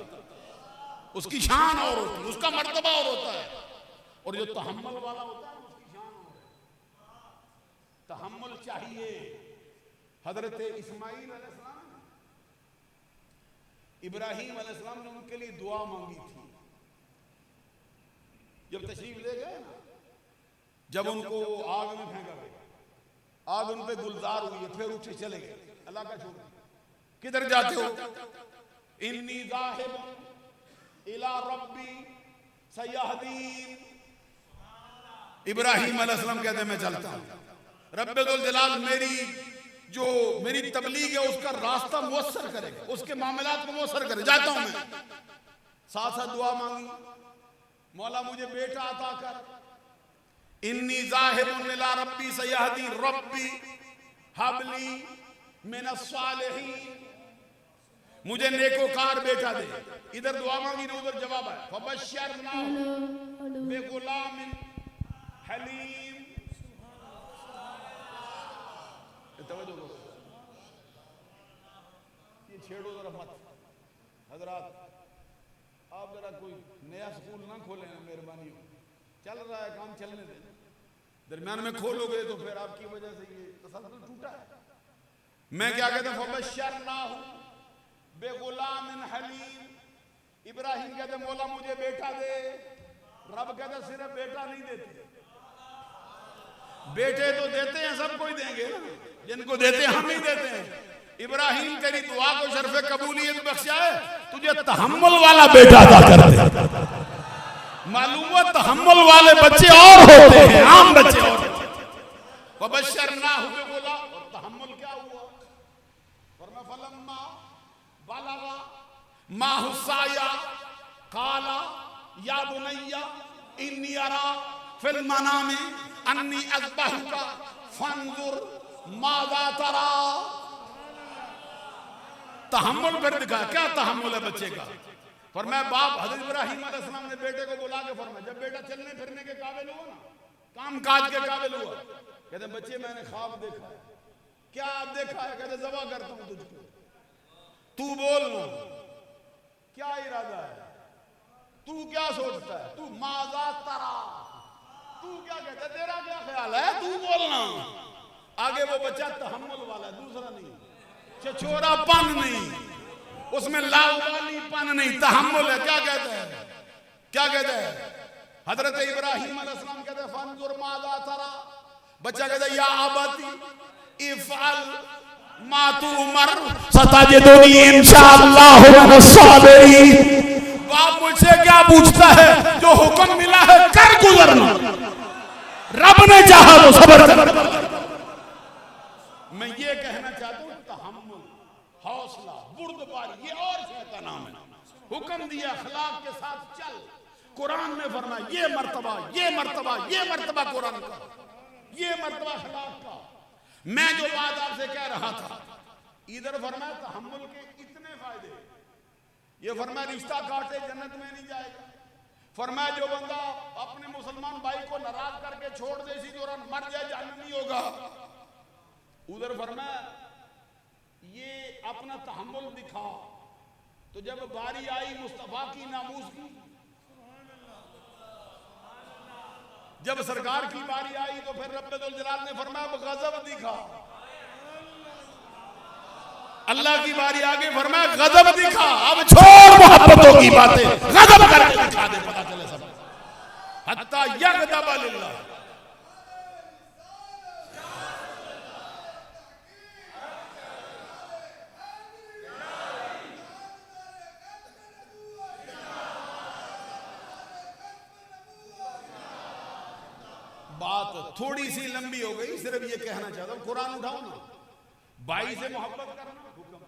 उसकी शान और होती है, उसका मर्तबा और होता है। और जो तहम्मुल वाला होता है उसकी शान और है। तहम्मुल चाहिए। हजरत इस्माइल अलैहिस्सलाम, इब्राहिम अलैहिस्सलाम ने उनके लिए दुआ मांगी थी। जब तशरीफ ले गए ना, जब उनको आग में फेंका गया, आग उन पे गुलजार हुई है, फिर उठे चले गए, अल्लाह का छोड़। किधर जाते हो? इन्नी ज़ाहिबुन इला रब्बी सयहदीन। इब्राहिम अलैहिस्सलाम कहते हैं मैं चलता हूं, रब्बुल जलाल मेरी तबलीग है उसका रास्ता मुयस्सर करेगा, उसके मामलात को मुयस्सर करे। जाता हूं मैं। साथ साथ दुआ मांगी, मौला मुझे बेटा अता कर। इन्नी ज़ाहिबुन इला रब्बी सयहदीन, रब्बी हबली मिनस सालिहीन, मुझे नेकोकार बेटा दे। इधर दुआ मांगी ना उधर जवाब है। फबश्शरनाहु बिगुलामिन हलीम। तवज्जो करो, ये छेड़ो जरा मत हजरात, आप जरा कोई नया स्कूल ना खोले ना, मेहरबानी हो। चल रहा है काम, चलने दें। दरमियान में खोलोगे तो फिर आपकी वजह से ये तसल्सल टूटा है। मैं क्या कहता हूं? फबश्शरनाहु बेगुलामिन हलीम। इब्राहिम कहते मौला मुझे बेटा दे। रब कहते सिर्फ बेटा नहीं देते, बेटे तो देते हैं, सबको ही देंगे ना, जिनको देते हम ही देते हैं। इब्राहिम तेरी दुआ को शर्फ कबूलियत बख्शाए, तुझे तहम्मुल वाला बेटा अता कर दे। मालूम हुआ तहम्मुल वाले बच्चे और होते हैं, आम बच्चे और होते हैं। फबश्शरनाहु बिगुलाम, और तहम्मुल क्या हुआ? फरमा फलम्मा बलगा माहु साया काला या बुनैया इन्नी अरा फिल मनामी अन्नी अज़बहुका फंजुर माज़ा तरा। तहम्मुल फिर दिखा, क्या तहम्मुल है बच्चे का। फरमाया बाप हज़रत इब्राहिम अलैहिस्सलाम ने बेटे को बुला के फरमाया, जब बेटा चलने फिरने के काबिल हुआ ना, काम काज के काबिल हुआ, कहते बच्चे मैंने ख्वाब देखा है। क्या देखा है? कहते ज़बा करता हूं तुझको, तू बोल ना क्या इरादा है, तू क्या सोचता है, तू माज़ा तरा, तू क्या कहता है, तेरा क्या ख्याल है, तू बोलना। आगे वो बच्चा तहम्मुल वाला है, दूसरा नहीं, चचोरापन नहीं, उसमें लावालीपन नहीं, तहम्मुल है। क्या कहता है, क्या कहता है? हजरत इब्राहिम अलैहिस्सलाम कहते हैं फंजुर माज़ा तरा। बच्चा कहता है या अबती इफ़अल मा तुमर सतजिदुनी इंशाअल्लाह मिनस साबिरीन। बाप मुझसे क्या पूछता है, जो हुक्म मिला है कर गुजरना, रब ने चाहा तो सब्र कर। मैं ये कहना चाहता हूं तहम्मुल, हौसला, बुर्दबारी, ये और शय का नाम है। हुक्म दिया अखलाक के साथ चल, कुरान ने फरमाया ये मर्तबा, ये मर्तबा, ये मर्तबा कुरान का, ये मर्तबा अखलाक का। मैं जो बात आपसे कह रहा था इधर फरमाया तहम्मुल के इतने फायदे, ये फरमाया रिश्ता काटे जन्नत में नहीं जाएगा। फरमाया जो बंदा अपने मुसलमान भाई को नाराज करके छोड़ दे इसी दौरान मर जाए जहन्नमी होगा। उधर फरमाया ये अपना तहम्मुल दिखा, तो जब बारी आई मुस्तफा की नामूस की, जब सरकार की बारी आई तो फिर रब्बुल जलाल ने फरमाया गजब दिखा। अल्लाह की बारी आगे फरमाया गजब दिखा, अब छोड़ मोहब्बतों की बातें, गजब करके दिखा दे, पता चले सब हत्ता यगदब लिल्लाह। बात थोड़ी सी लंबी हो गई, सिर्फ ये कहना चाहता हूं, कुरान उठाओ ना, भाई से मोहब्बत करना हुक्म,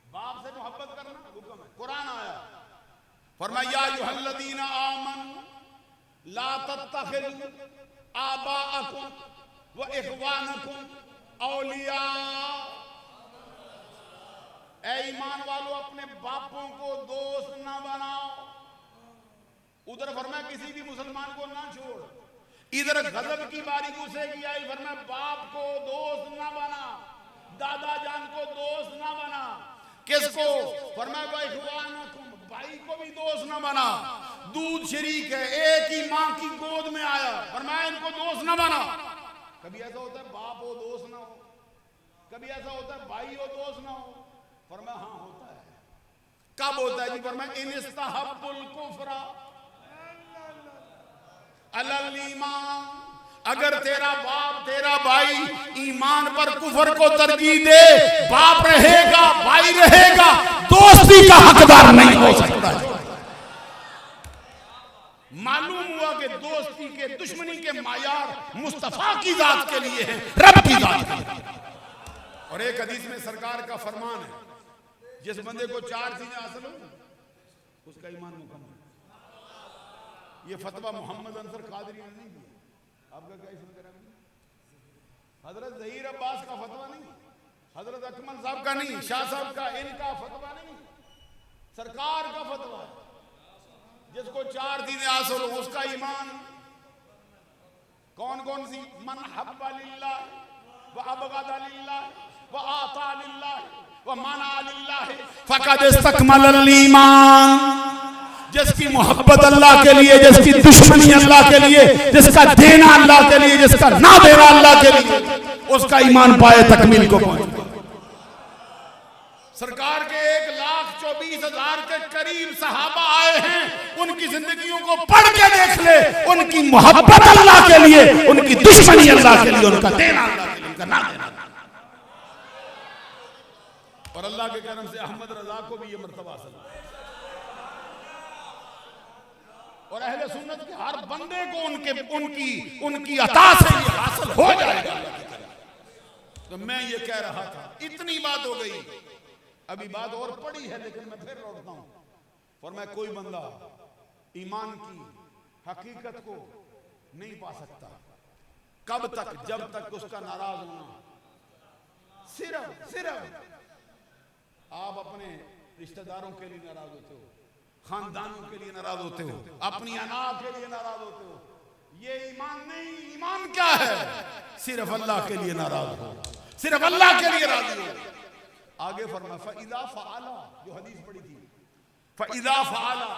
बाप से मोहब्बत करना हुक्म है। कुरान आया फरमाया या अय्युहल्लज़ीना आमनू ला तत्तखिज़ू आबाअकुम व इख़वानकुम औलिया। ऐ ईमान वालों अपने बापों को दोस्त ना बनाओ। उधर फरमाया किसी भी मुसलमान को ना छोड़। इधर गजब की बारी गुस्से की आई, फरमाया बाप को दोस्त ना बना, दादा जान को दोस्त ना बना। किसको? फरमाया इख़वानकुम, भाई को भी दोस्त ना बना। दूध शरीक है, एक ही मां की गोद में आया, फरमाया इनको दोस्त ना बना। कभी ऐसा होता है बाप हो दोस्त ना हो, कभी ऐसा होता है भाई हो दोस्त ना हो। फरमाया हाँ होता है। कब होता है जी? फरमाया इन इस्तहब्बुल कुफ्रा अलल ईमान, अगर तेरा बाप तेरा भाई ईमान पर कुफर को तरजीह दे, बाप रहेगा भाई रहेगा, दोस्ती का हकदार नहीं हो सकता। मालूम हुआ कि दोस्ती के दुश्मनी के मायार मुस्तफा की जात के लिए है, रब की जात के लिए। और एक हदीस में सरकार का फरमान है, जिस बंदे को चार चीजें हासिल हो उसका ईमान मुकम्मल। ये फतवा मोहम्मद अंसर कादरी ने नहीं दिया, आपका क्या इसमें करा? हजरत ज़हीर अब्बास का फतवा नहीं, हजरत अकमल साहब का नहीं, शाह साहब का, इनका फतवा नहीं, सरकार का फतवा है। जिसको चार चीजें हासिल हो उसका ईमान। कौन कौन सी? मन हब्बा लिल्लाह व अबगदा लिल्लाह व आता लिल्लाह व मना लिल्लाह फक़द इस्तकमलल ईमान। जिसकी मोहब्बत अल्लाह के लिए, जिसकी दुश्मनी अल्लाह के लिए, जिसका देना अल्लाह के लिए, जिसका ना देना अल्लाह के लिए, उसका ईमान पाए तकमील को पहुंचे। सरकार के 1,24,000 के करीब सहाबा आए हैं, उनकी जिंदगियों को पढ़ के देख ले। उनकी मोहब्बत अल्लाह के लिए, उनकी दुश्मनी अल्लाह के लिए, उनका देना अल्लाह के लिए, उनका ना देना। और अल्लाह के करम से अहमद रजा को भी ये मर्तबा हासिल है। और अहले सुन्नत के हर बंदे को उनकी अता से ये हासिल हो जाएगा। तो मैं ये कह रहा था, इतनी बात हो गई, अभी बात और पड़ी है, लेकिन मैं फिर लौटता हूं। और मैं कोई बंदा ईमान की हकीकत को नहीं पा सकता। कब तक? जब तक उसका नाराज होना। सिर्फ आप अपने रिश्तेदारों के लिए नाराज होते हो, खानदानों के लिए नाराज होते हो, अपनी अना के लिए नाराज होते हो, ये ईमान नहीं। ईमान क्या है? सिर्फ अल्लाह के लिए नाराज हो, सिर्फ अल्लाह के लिए राजी हो। आगे फरमाया फ़इज़ा फ़अला, जो हदीस पढ़ी थी, फ़इज़ा फ़अला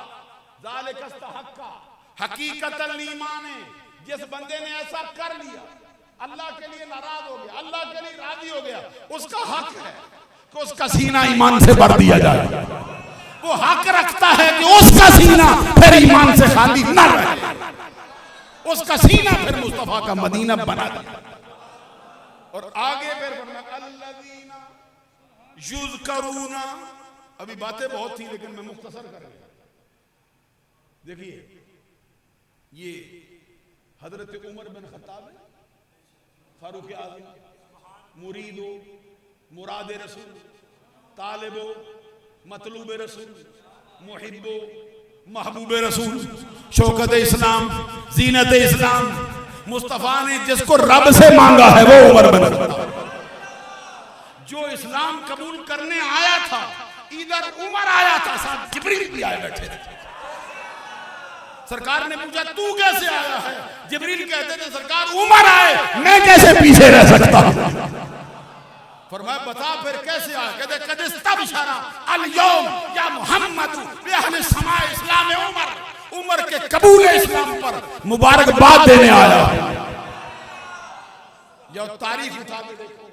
ज़ालिका इस्तहक़्क़ा हक़ीक़तल ईमान। जिस बंदे ने ऐसा कर लिया, अल्लाह के लिए नाराज हो गया, अल्लाह के लिए राजी हो गया, उसका हक है कि उसका सीना ईमान से भर दिया जाए। वो हक रखता है कि उसका सीना फिर ईमान से खाली न रहे, उसका सीना फिर मुस्तफा का मदीना बना दिया। और आगे फिर अल्लज़ीना युज़करूना, अभी बातें बहुत थी लेकिन मैं मुख्तसर कर गया। देखिए ये हजरत उमर बिन खत्ताब है, फारूक आज़म, मुरीदो, मुराद रसूल, तालिबो, मतलूब रसूल, मुहिब्बो, महबूब रसूल, शौकत इस्लाम, जीनत इस्लाम। मुस्तफा ने जिसको रब से मांगा है वो उमर बिन खत्ताब। जो इस्लाम कबूल करने आया था, इधर उमर आया था, साथ जिब्रील भी आए बैठे थे। सरकार ने पूछा तू कैसे आया है? जिब्रील कहते थे सरकार उमर आए, मैं कैसे पीछे रह सकता? फरमाया बता फिर कैसे आया? कहते कदिस्तबशरा अल यौम या मुहम्मद बि अहले समा इस्लाम उमर, उमर के कबूल इस्लाम पर मुबारकबाद देने आया। जो तारीख उठा के देखो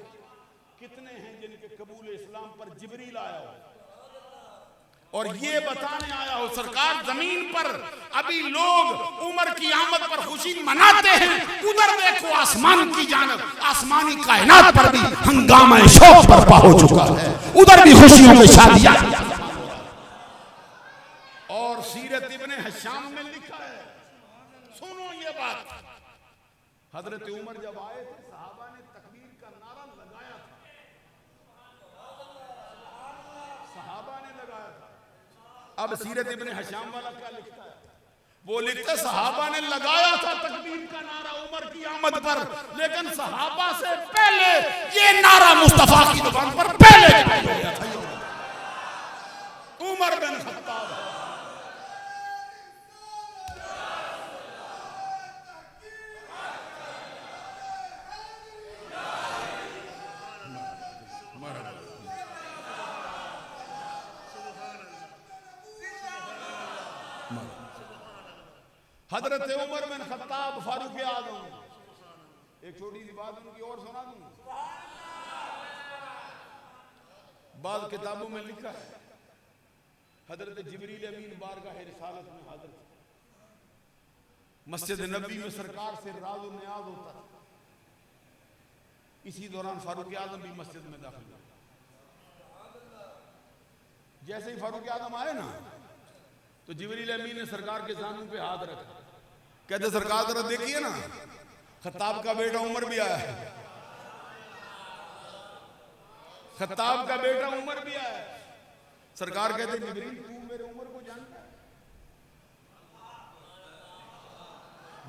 कितने हैं जिनके कबूल इस्लाम पर जिब्रील आया हो और ये बताने आया हो। सरकार जमीन पर अभी लोग उमर की आमद पर खुशी मनाते हैं, उधर देखो आसमान की जानब, आसमानी कायनात पर भी हंगामा शौक बर्पा हो चुका है, उधर भी खुशियों की शादियां। और सीरत इब्ने हिशाम में लिखा है, सुनो ये बात, हजरत उमर जब आए थे सहाबा ने तकबीर का नारा लगाया था, सहाबा ने लगाया था। अब सीरत इब्ने हिशाम वाला क्या लिखता है? वो लिखते सहाबा ने लगाया था तकबीर का नारा उमर की आमद पर, लेकिन सहाबा से पहले ये नारा मुस्तफा की जुबान पर पहले गया था। उमर बिन खत्ताब हजरत उमर बिन खत्ताब फारूक आजम। एक छोटी सी बात उनकी और सुना दूं। बाद किताबों में लिखा है हजरत जिब्रील अमीन बारगाह रिसालत में हाजिर थे, मस्जिद नबी में सरकार से राज और नियाज होता था। इसी दौरान फारूक आजम भी मस्जिद में दाखिल हुए। जैसे ही फारूक आजम आए ना तो जिब्रील अमीन ने सरकार के सामने पे हाथ रखा, कहते सरकार जरा देखिए ना, खत्ताब का बेटा उमर भी आया है, खत्ताब का बेटा उमर भी आया है। सरकार कहते जिब्रील तू मेरे उमर को जानता है?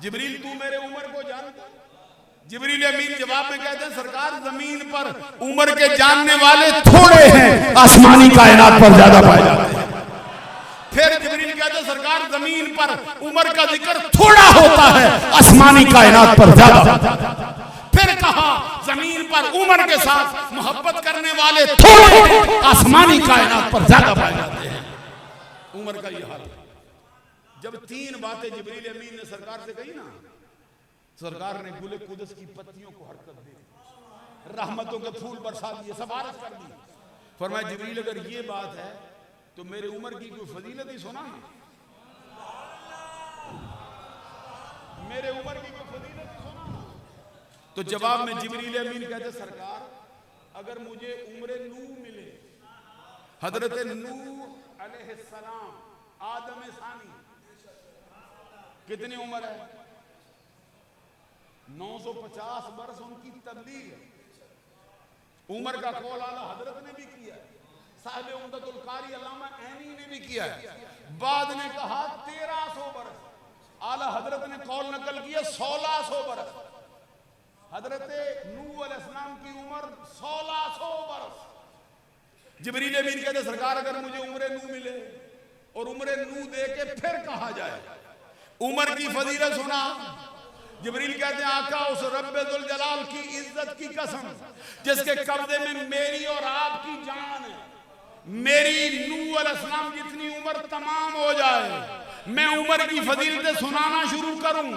जिब्रील तू मेरे उमर को जानता है? जिब्रील अमीन जवाब में कहते हैं सरकार जमीन पर उमर के जानने वाले थोड़े हैं, आसमानी कायनात पर ज्यादा पाए जाते हैं। फिर जिब्रील कहते सरकार जमीन पर उमर का जिक्र थोड़ा होता है, आसमानी कायनात पर ज्यादा। फिर कहा जमीन पर उमर के साथ मोहब्बत करने वाले थोड़े हैं, आसमानी कायनात पर ज्यादा पाए जाते हैं। उमर का यह हाल है। जब तीन बातें जिब्रील अमीन ने सरकार से कही ना, सरकार ने गुले कुदस की पत्तियों को हरकत दे दी, रहमतों के फूल बरसा दिए, सिफारिश कर दी। फरमाया जिब्रील अगर ये बात है तो मेरे उमर की कोई फजीलत ही सुना ना, मेरे उमर की कोई फजीलत ही सुना ना। तो जवाब में जिब्रील अमीन कहते सरकार अगर मुझे उम्र नू मिले, हजरत नूह अलैहिस्सलाम आदम सानी कितनी उम्र है? 950 बरस उनकी तबलीग है। उमर का कौल आला हजरत ने भी किया है, साहिब उम्दतुल कारी अल्लामा ऐनी ने भी किया है। बाद ने कहा 1300 बरस, आला हजरत ने कौल नकल किया 1600 बरस। हजरत नूह अलैहिस्सलाम की उम्र 1600 बरस। जिब्रील अमीन कहते सरकार अगर मुझे उम्र नूह मिले और उम्र नूह दे के फिर कहा जाए उमर की फजीलत सुना, जिब्रील कहते हैं आका उस रब्बे दुल जलाल की इज्जत की कसम जिसके कब्जे में मेरी और आपकी जान है, मेरी नूह अलैहिस्सलाम जितनी उम्र तमाम हो जाए, मैं उमर की फजीलतें सुनाना शुरू करूं,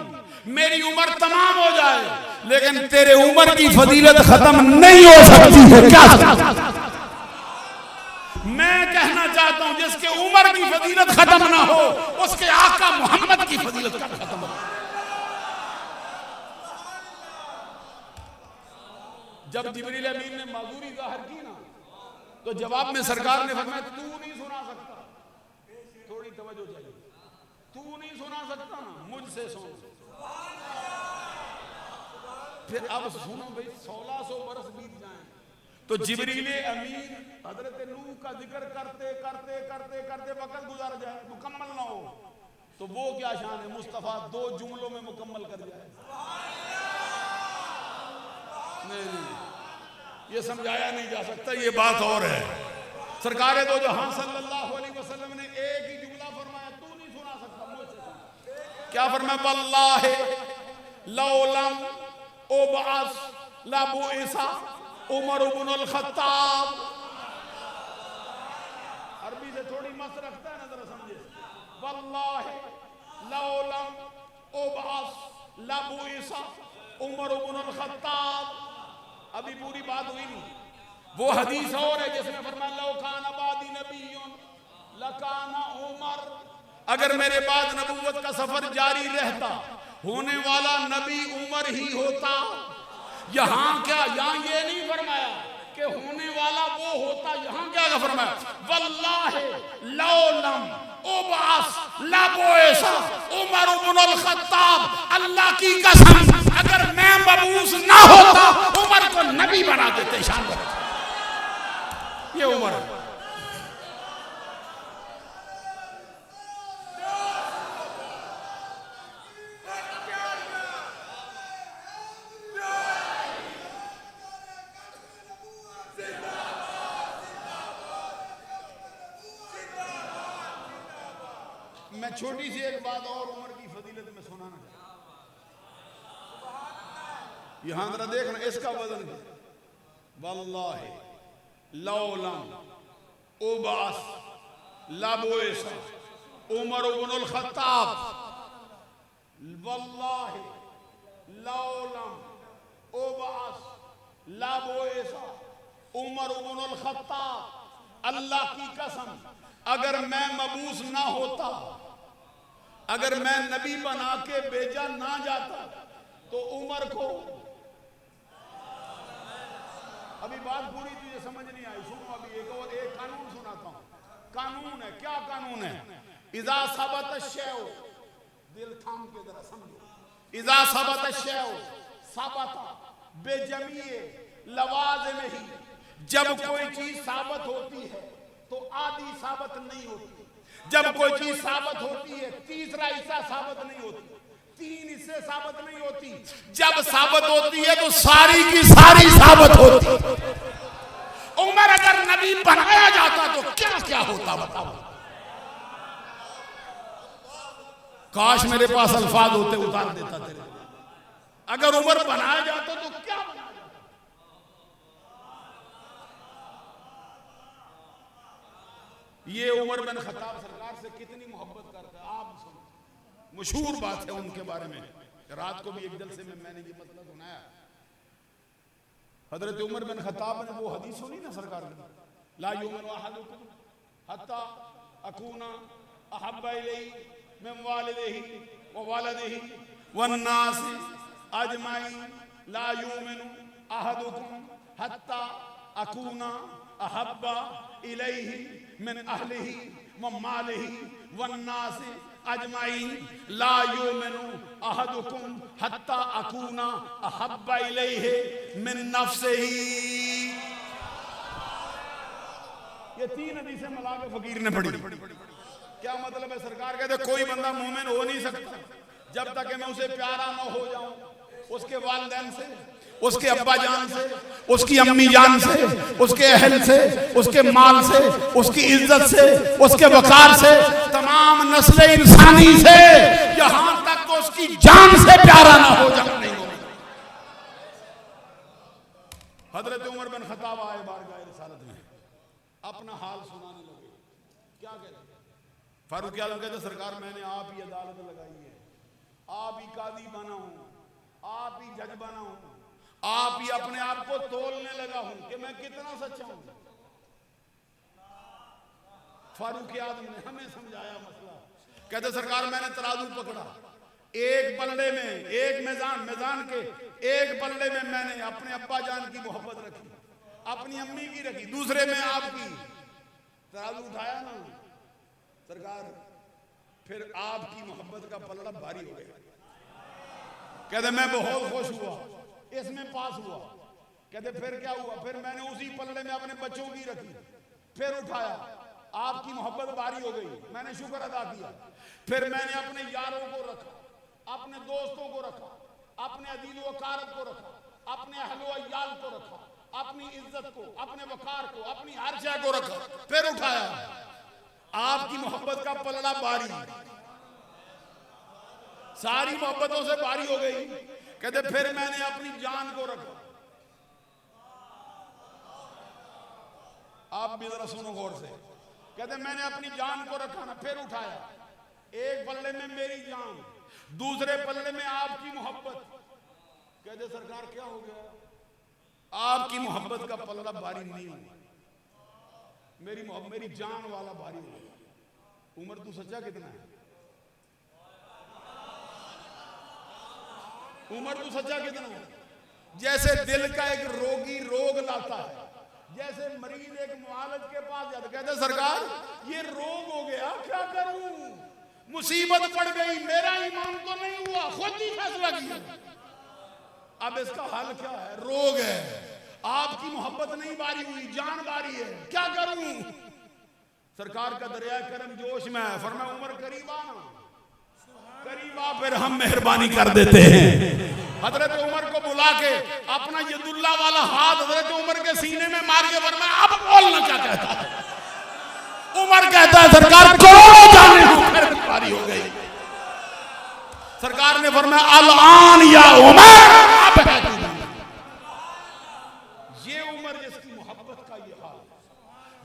मेरी उम्र तमाम हो जाए, लेकिन तेरे उमर की फजीलत खत्म नहीं हो सकती है। क्या मैं कहना चाहता हूं जिसके उमर की फजीलत खत्म ना हो उसके आका मोहम्मद की फजीलत खत्म हो। जब जिब्रील अमीन ने माजूरी जाहिर की ना तो जवाब में सरकार ने फरमाया तू नहीं सुना सकता, थोड़ी तवज्जो चाहिए, तू नहीं सुना सकता ना, मुझसे सुन। फिर अब सुनो भाई 1600 बरस बीत जाए तो जिब्रील अमीन हजरत नूह का जिक्र करते करते करते करते वक्त गुजार जाए, मुकम्मल ना हो तो वो क्या शान है, मुस्तफा 2 जुमलों में मुकम्मल कर जाए। नहीं ये समझाया नहीं जा सकता, ये बात और है। सरकार दो जहां सल्लल्लाहु अलैहि वसल्लम ने एक ही जुमला फरमाया, तू नहीं सुना सकता मुझसे। क्या फरमाया? वल्लाहि लौलम उबअस लबुइसा उमर इब्नुल खत्ताब। अरबी से थोड़ी मस्त रखता है ना, जरा समझे। वल्लाहि लौलम उबअस लबुइसा उमर इब्नुल खत्ताब। अभी पूरी बात हुई नहीं। वो हदीस और है जिसमें फरमाया लौ काना बादी नबियुन लकाना उमर। अगर मेरे बाद नबूवत का सफर जारी रहता, होने वाला नबी उमर ही होता। यहां क्या, यहां ये नहीं फरमाया कि होने वाला वो होता, यहां क्या फरमाया? वल्लाहि लौलम उबअस लबुइसा उमर इब्नुल खत्ताब। अल्लाह की कसम, अगर मैं मबूस ना होता उमर को नबी बना देते। शान ये उमर है। मैं छोटी सी एक बात और उमर की फजीलत में सुनाना चाहता हूं। यहां जरा देखना इसका वजन। वल्लाहि लौलम उबअस लबुइसा उमर इब्नुल खत्ताब। वल्लाहि लौलम उबअस लबुइसा उमर इब्नुल खत्ताब। अल्लाह की कसम, अगर मैं मबूस ना होता, अगर मैं नबी बना के भेजा ना जाता तो उमर को। अभी बात पूरी तुझे समझ नहीं आई, सुनो। अभी एक और एक कानून सुनाता हूं। कानून है, क्या कानून है? इज़ा सबत शैउ, दिल थाम के जरा समझो। इज़ा सबत शैउ सबत बेजमीए लवाज़िमिही। जब कोई चीज साबित होती है तो आधी साबित नहीं होती। जब कोई चीज साबित होती है तीसरा हिस्सा साबित नहीं होती, तीन हिस्से साबित नहीं होती। जब साबित होती है तो सारी की सारी साबित होती। उमर अगर नबी बनाया जाता तो क्या क्या होता बताओ। काश मेरे पास अल्फाज होते, उतार देता तेरे। अगर उमर बनाया जाता तो क्या बनाया? ये उमर बिन खत्ताब सरकार से कितनी मोहब्बत करता है आप सुनो। मशहूर बात है उनके बारे में। रात को भी एक जलसे में मैंने ये मसला सुनाया। हजरत उमर बिन खत्ताब ने वो हदीस सुनी ना सरकार की, ला युमिनु अहदुकुम हत्ता अकूना अहब्बा इलैहि मिन वालिदिही व वलदिही वन्नास अजमाइन। ला युमिनु अहदुकुम हत्ता अकूना अहब्बा इलैहि मिन अहलिही व मालिही वन्नास अजमाइन। ला युमिनु अहदुकुम हत्ता अकूना अहब्बा इलैहि मिन नफ्सिही। ये तीन हदीसें मिला के फकीर ने पढ़ी। क्या मतलब है? सरकार कहते कोई बंदा मोमिन हो नहीं सकता जब तक मैं उसे प्यारा न हो जाऊं, उसके वालिदैन से, उसके अब्बा जान से, उसकी अम्मी जान से, उसके अहल से, उसके माल से, उसकी इज्जत से, उसके वकार से, तमाम नस्ल इंसानी से, यहां तक तो उसकी जान से प्यारा ना हो जाए। हजरत उमर बिन खत्ताब आए बारगाह रिसालत में, अपना हाल सुनाने लगे। क्या कहते? फारूक आलम कहते सरकार मैंने आप ही अदालत लगाई है, आप ही कादी बना हूं, आप ही जज बना हूं, आप ही अपने आप को तोलने लगा हूं कि मैं कितना सच्चा हूं। फारूक आजम ने हमें समझाया मसला। कहते सरकार मैंने तराजू पकड़ा, एक पलड़े में, एक मैदान के एक पलड़े में मैंने अपने अब्बा जान की मोहब्बत रखी, अपनी अम्मी की रखी, दूसरे में आपकी। तराजू उठाया ना सरकार, फिर आपकी मोहब्बत का पलड़ा भारी हो गया। कहते मैं बहुत खुश हुआ, इसमें पास हुआ। कहते फिर क्या हुआ? फिर मैंने उसी पलड़े में अपने बच्चों की रखी, फिर उठाया, आपकी मोहब्बत भारी हो गई, मैंने शुक्र अदा किया। फिर मैंने अपने यारों को रखा, अपने दोस्तों को रखा, अपने अदील वकारत को रखा, अपने अहलो अय्याल को रखा, अपनी इज्जत को, अपने वकार को, अपनी हर शय को रखा, फिर उठाया। आपकी मोहब्बत का पलड़ा भारी, सारी मोहब्बतों से भारी हो गई। कहते फिर मैंने अपनी जान को रखा। आप भी जरा सुनो गौर से। कहते मैंने अपनी जान को रखा ना, फिर उठाया। एक पल्ले में मेरी जान, दूसरे पल्ले में आपकी मोहब्बत। कहते सरकार क्या हो गया? आपकी मोहब्बत का पल्ला भारी नहीं हुआ, मेरी जान वाला भारी हो गया। उमर तू सच्चा कितना है? उमर तू सच्चा कितना है? जैसे दिल का एक रोगी रोग लाता है, जैसे मरीज एक मुआलिज के पास जाता, कहते सरकार ये रोग हो गया, क्या करूं? मुसीबत पड़ गई, मेरा ईमान तो नहीं हुआ, खुद ही फैसला किया। अब इसका हल क्या है? रोग है, आपकी मोहब्बत नहीं बारी हुई, जान बारी है, क्या करूं? सरकार का दरिया करम जोश में है। फरमाया उमर करीबा ना, करीबा, फिर हम मेहरबानी कर देते हैं। हजरत उमर को बुला के अपना यदुल्ला वाला हाथ हजरत उमर के सीने में मार के फरमाया अब बोलना क्या कहता है? उमर कहता है सरकार करोड़ों जाने हो, फिर बीमारी हो गई। सरकार ने फरमाया अल आन या उमर, अब है ये उमर जिसकी मोहब्बत का ये हाल है,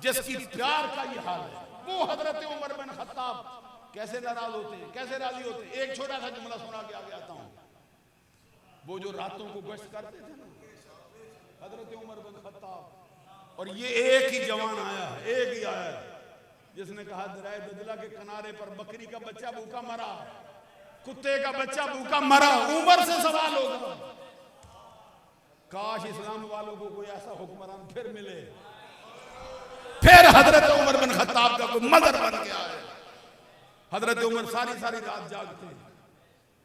जिसकी प्यार का ये हाल है, वो हजरत उमर बिन खत्ताब कैसे नाराज होते हैं, कैसे राजी होते हैं। एक छोटा सा जुमला सुना के आगे आता हूं। वो जो रातों को गश्त करते थे ना, हजरत उमर बिन खत्ताब, और ये एक ही जवान आया, एक ही आया जिसने कहा दरिया दजला के किनारे पर बकरी का बच्चा भूखा मरा, कुत्ते का बच्चा भूखा मरा। उमर से सवाल होगा, काश इस्लाम वालों को कोई ऐसा हुक्मरान फिर मिले। फिर हजरत उमर बिन खत्ताब का कोई मदर बन गया है। हजरत उमर सारी सारी रात जागते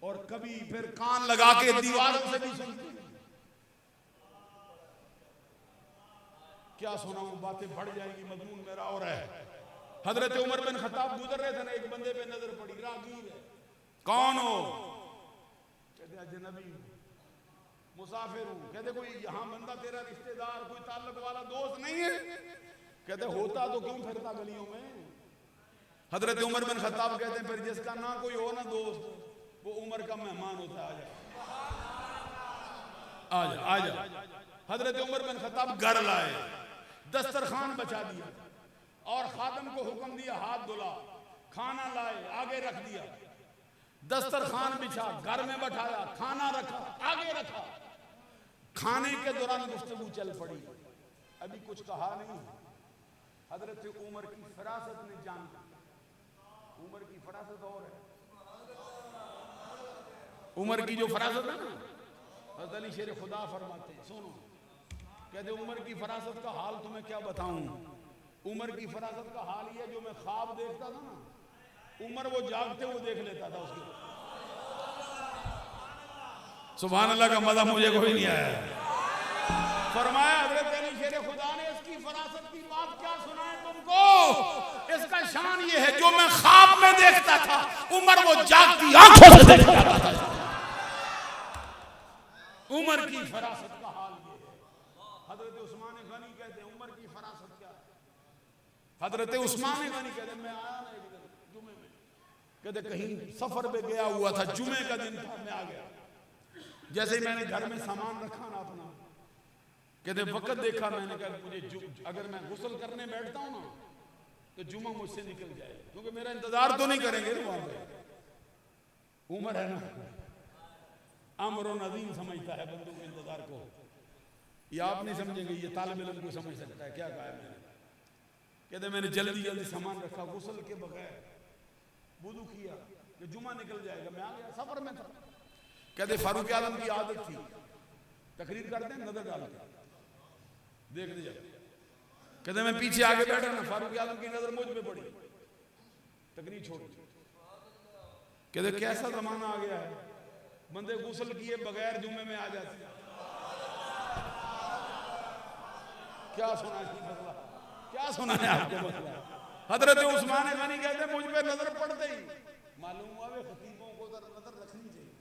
और कभी फिर कान लगा के दीवारों से भी सुनते। क्या सुनाऊं, बातें बढ़ जाएंगी, मजमून मेरा और है। हजरत उमर बिन खत्ताब गुजर रहे थे ना, एक बंदे पे नजर पड़ी, राहगीर है। कौन हो? कहते अजनबी मुसाफिर हूं। कहते कोई यहां बंदा तेरा रिश्तेदार, कोई ताल्लुक वाला दोस्त नहीं है? कहते होता तो क्यों फिरता गलियों में? हजरत उमर बिन खत्ताब कहते हैं फिर जिसका ना कोई हो ना दोस्त, वो उमर का मेहमान होता है। आजा आजा आजा। हजरत उमर बिन खत्ताब घर लाए, दस्तरखान बचा दिया और खादम को हुक्म दिया हाथ धुला, खाना लाए आगे रख दिया, दस्तरखान बिछा, घर में बैठाया, खाना रखा, आगे रखा। खाने के दौरान गुफ्तगू चल पड़ी, अभी कुछ कहा नहीं। हजरत उमर की फरासत ने जान, उमर की फरासत और है, उमर की जो फरासत है ना, हज़रत अली शेर खुदा फरमाते हैं, सुनो। कहते उमर की फरासत का हाल तुम्हें क्या बताऊं। उमर की फरासत का हाल ये, जो मैं ख्वाब देखता था ना, उमर वो जागते हुए देख लेता था उसके। सुभान अल्लाह का मजा मुझे कोई नहीं आया। फरमाया हज़रत अली शेर खुदा ने इसकी फरासत की बात क्या सुनाए तुमको। इसका शान ये है, जो मैं ख्वाब में देखता था, उमर वो जागती आंखों से देख जाता था। उमर की फरासत का हाल ये है। हजरत उस्मान गनी कहते हैं उमर की फरासत क्या है। हजरत उस्मान गनी कहते हैं मैं आया ना एक दिन जुमे में, कहते कहीं सफर पे गया हुआ था, जुमे का दिन था, मैं आ गया। जैसे ही मैंने घर में सामान रखा ना अपना, कहते वक्त देखा मैंने, कहा मुझे अगर मैं गुस्ल करने बैठता हूं ना तो जुमा मुझसे निकल जाए, क्योंकि मेरा इंतजार तो नहीं करेंगे वहां पे। उमर है ना, अमर और नजीम समझता है बंदों के इंतजार को। ये आप नहीं समझेंगे, ये तालिब इल्म को समझ सकता है। क्या कहा मैंने? कहते मैंने जल्दी जल्दी सामान रखा, गुस्ल के बगैर वुदू किया कि जुमा निकल जाएगा, मैं आ गया, सफर में था। कहते फारूक आलम की आदत थी तकरीर करते हैं नजर डाल के देख लिया। कहते मैं पीछे आगे बैठा ना, फारूक आलम की नजर मुझ पे पड़ी, तकरीर छोड़। कहते कैसा जमाना आ गया है, बंदे गुस्ल किए बगैर जुमे में आ जाते। क्या सुना है मसला, क्या सुना है आपको मसला। हजरत उस्मान गनी कहते मुझ पे नजर पड़ते ही मालूम हुआ वे खतीबों को नजर रखनी चाहिए।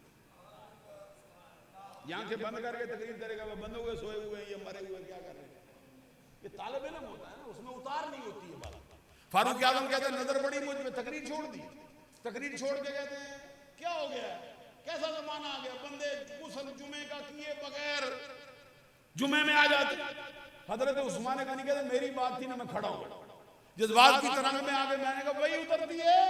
ये आंखें बंद करके तकरीर करेगा, वह बंद हुए सोए हुए ये मरे हुए क्या कर रहे हैं। ये तालिब इल्म होता है ना, उसमें उतार नहीं होती है बात। फारूक आजम कहते हैं नजर पड़ी मुझ पे, तकरीर छोड़ दी। तकरीर छोड़ के कहते हैं क्या हो गया, कैसा जमाना आ गया, बंदे गुस्ल जुमे का किए बगैर जुमे में आ जाते। हजरत उस्मान गनी कहते मेरी बात थी ना, मैं खड़ा हूं, जिस बात की तरह में आगे मैंने कहा वही उतरती है,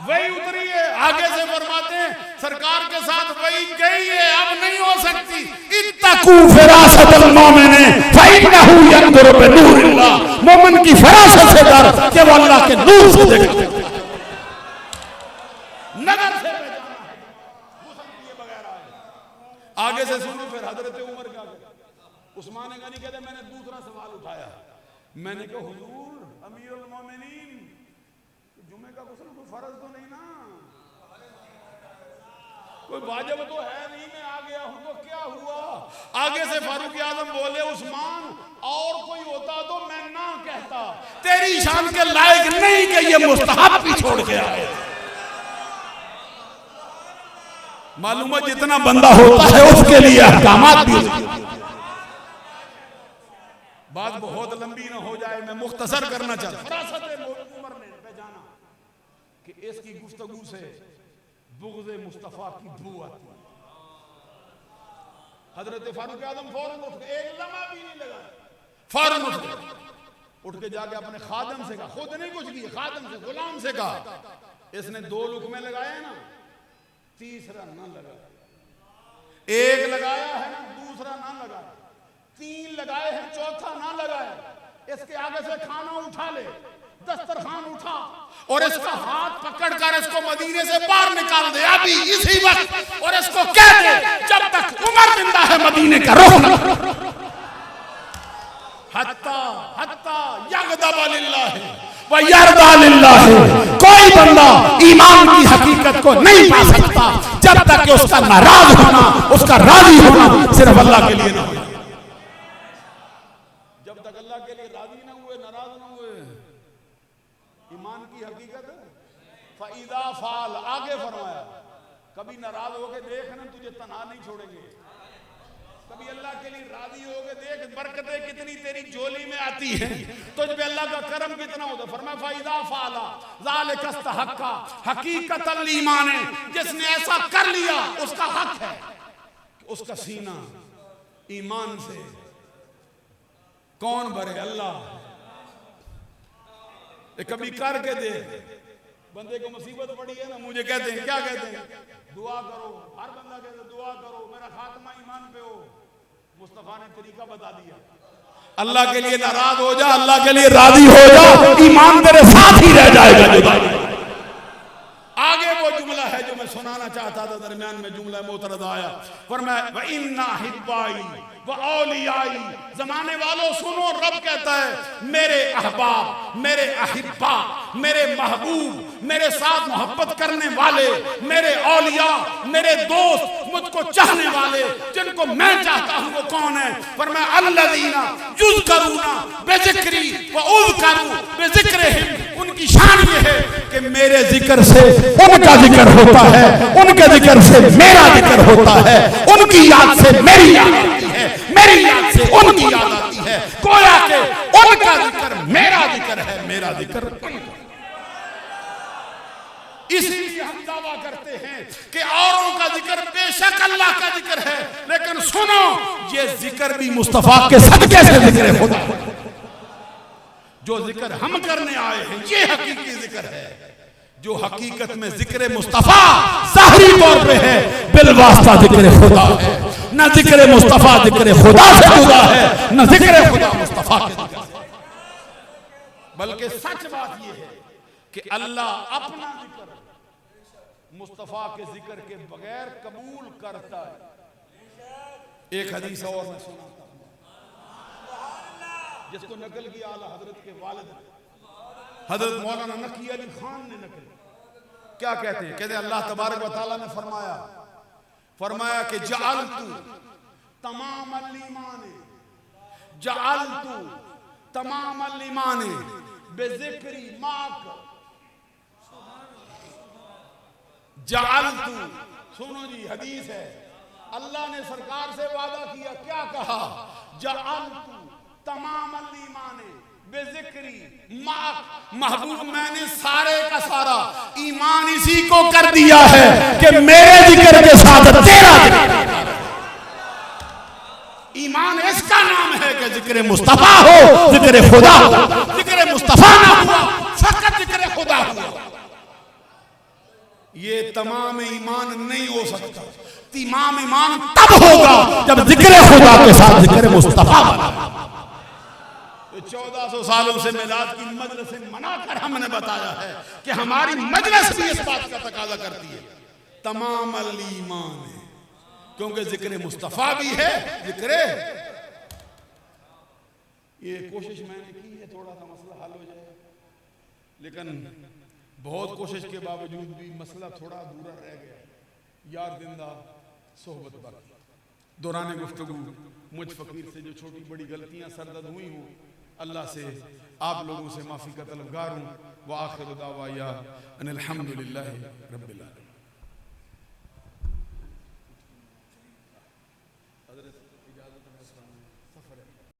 वही उतरी है। आगे से फरमाते हैं सरकार के साथ वही गई है, अब नहीं हो सकती। इत्तकू फिरासतल मोमिन फइन्नहु यंजुरु बिनूरिल्लाह, मोमिन की फरासत से डर कि वो अल्लाह के नूर से देखता है। नगर से जाना है, गुस्ल किए बगैर आए। आगे से सुनो फिर हजरत उमर क्या कहते। उस्मान गनी कहते मैंने दूसरा सवाल उठाया, मैंने कहा हुजूर अमीरुल मोमिनीन, जुमे का गुस्ल कोई फर्ज तो नहीं ना, कोई वाजिब तो है नहीं, मैं आ गया हूं तो क्या हुआ। आगे से फारूक आजम बोले उस्मान और कोई होता तो मैं ना कहता, तेरी शान के लायक नहीं कि ये मुस्तहब भी छोड़ के आए। मालूम है जितना बंदा होता है उसके लिए अहकामात भी होते हैं। बात बहुत लंबी ना हो जाए, मैं मुख्तसर करना चाहता हूं। फरासत उमर ने पहचाना कि इसकी गुफ्तगू से बुग़्ज़े मुस्तफ़ा की बू आती है। हजरत फारूक आज़म फौरन उठ के, एक लम्हा भी नहीं लगा, फौरन उठ के जाके अपने खादम से कहा, खुद नहीं कुछ किया, खादम से गुलाम से कहा इसने 2 लुक़मे लगाए ना, तीसरा ना लगा, एक लगाया है ना दूसरा ना लगा, 3 लगाए हैं चौथा ना लगाए, इसके आगे से खाना उठा ले, दस्तरखान उठा और इसका हाथ पकड़कर इसको मदीने से बाहर निकाल दे अभी इसी वक्त, और इसको कह दे जब तक उमर जिंदा है मदीने का रुख न हत्ता हत्ता यग़दब लिल्लाह व यरदा लिल्लाह। कोई बंदा ईमान की हकीकत को नहीं पा सकता जब तक कि उसका नाराज होना, उसका राजी होना सिर्फ अल्लाह के लिए ना हो। जब तक अल्लाह के लिए राजी ना हुए, नाराज ना हुए, ईमान की हकीकत फ़इज़ा फ़ाल। आगे फरमाया कभी नाराज होके देख ना, तुझे तन्हा नहीं छोड़ेंगे, कभी अल्लाह के लिए राजी होके देख, बरकतें कितनी तेरी झोली में आती हैं, तुझ पे अल्लाह का करम कितना होता है। फरमाया फ़इज़ा फ़ाला ज़ालिका इस्तहक़्क़ा हक़ीक़तल ईमान, जिसने ऐसा कर लिया उसका हक है कि उसका सीना ईमान से कौन भरे, अल्लाह। कभी करके दे, बंदे को मुसीबत पड़ी है ना, मुझे कहते हैं क्या कहते हैं, दुआ करो, हर बंदा कहते हैं दुआ करो मेरा खात्मा ईमान पे हो। मुस्तफा ने तरीका बता दिया, अल्लाह के लिए नाराज हो जा, अल्लाह के लिए राजी हो जा, ईमान तेरे साथ ही रह जाएगा। आगे वो जुमला है जो मैं सुनाना चाहता था, दरमियान में जुमला मोतरद आया। फरमाया व इन्ना हिब्बाई व औलियाई, जमाने वालों सुनो, रब कहता है मेरे अहबाब, मेरे अहिब्बा, मेरे महबूब, मेरे साथ मोहब्बत करने वाले, मेरे औलिया, मेरे दोस्त, मुझको चाहने वाले, जिनको मैं चाहता हूं वो कौन है। फरमाया अल्लज़ीना युज़करूना बिज़िक्री व उज़करू बिज़िक्रिहिम, उनकी शान ये है कि मेरे जिक्र से उनका जिक्र होता है, उनके जिक्र से मेरा जिक्र होता है, उनकी याद से मेरी याद आती है, मेरी याद से उनकी याद आती है, गोया के उनका जिक्र मेरा जिक्र है, मेरा जिक्र उनका। इसीलिए हम दावा करते हैं कि औरों का जिक्र बेशक अल्लाह का जिक्र है, लेकिन सुनो ये जिक्र भी मुस्तफा के सदके से जिक्र होता है। जो जिक्र हम करने आए हैं ये हकीकी जिक्र है, जो हकीकत में जिक्र मुस्तफा ज़ाहिरी तौर पे है, बिलवास्ता जिक्र खुदा है। न जिक्र मुस्तफा जिक्र खुदा से जुदा है, न जिक्र खुदा मुस्तफा के जिक्र से। बल्कि सच बात यह है कि अल्लाह अपना जिक्र मुस्तफा के जिक्र के बगैर कबूल करता है। एक हदीस और मैं सुनाता हूं, जिसको नकल किया आला हजरत के वालिद हजरत मौलाना नकी अली खान ने नकल। क्या कहते हैं, कहते हैं अल्लाह तबारक व तआला ने फरमाया कि जअलतु तमामल ईमान, जअलतु तमामल ईमान बेज़िक्री माक, जअलतु सुनो जी, हदीस है, अल्लाह ने सरकार से वादा किया, क्या कहा? जअलतु तमामल ईमान बेज़िक्री माक, महबूब मैंने सारे का सारा ईमान इसी को कर दिया है कि मेरे जिक्र के साथ तेरा ईमान इसका नाम है कि जिक्र मुस्तफा हो, जिक्र खुदा हो। जिक्र मुस्तफा ना हुआ, फकत जिक्र खुदा हुआ। ये तमाम ईमान नहीं हो सकता। तमाम ईमान तब होगा जब जिक्र खुदा के साथ जिक्र मुस्तफा बना। 1400 सालों से मिलाद की मजलिस से मना कर हमने बताया है कि हमारी मजलिस भी इस बात का तकाजा करती है, तमाम ईमान है, क्योंकि जिक्र मुस्तफा भी है, जिक्र। ये कोशिश मैंने की है थोड़ा सा मसला हल हो जाए, लेकिन बहुत कोशिश के बावजूद भी मसला थोड़ा अधूरा रह गया। यार जिंदा सोहबत बाकी। दौरान गुफ्तगू मुझ फकीर से जो छोटी बड़ी गलतियां सरदर्द हुई हूँ, अल्लाह से आप लोगों से माफ़ी का तलबगार हूँ। व आखिर दावा या अनिल हम्दुलिल्लाहि रब्बिल आलमीन।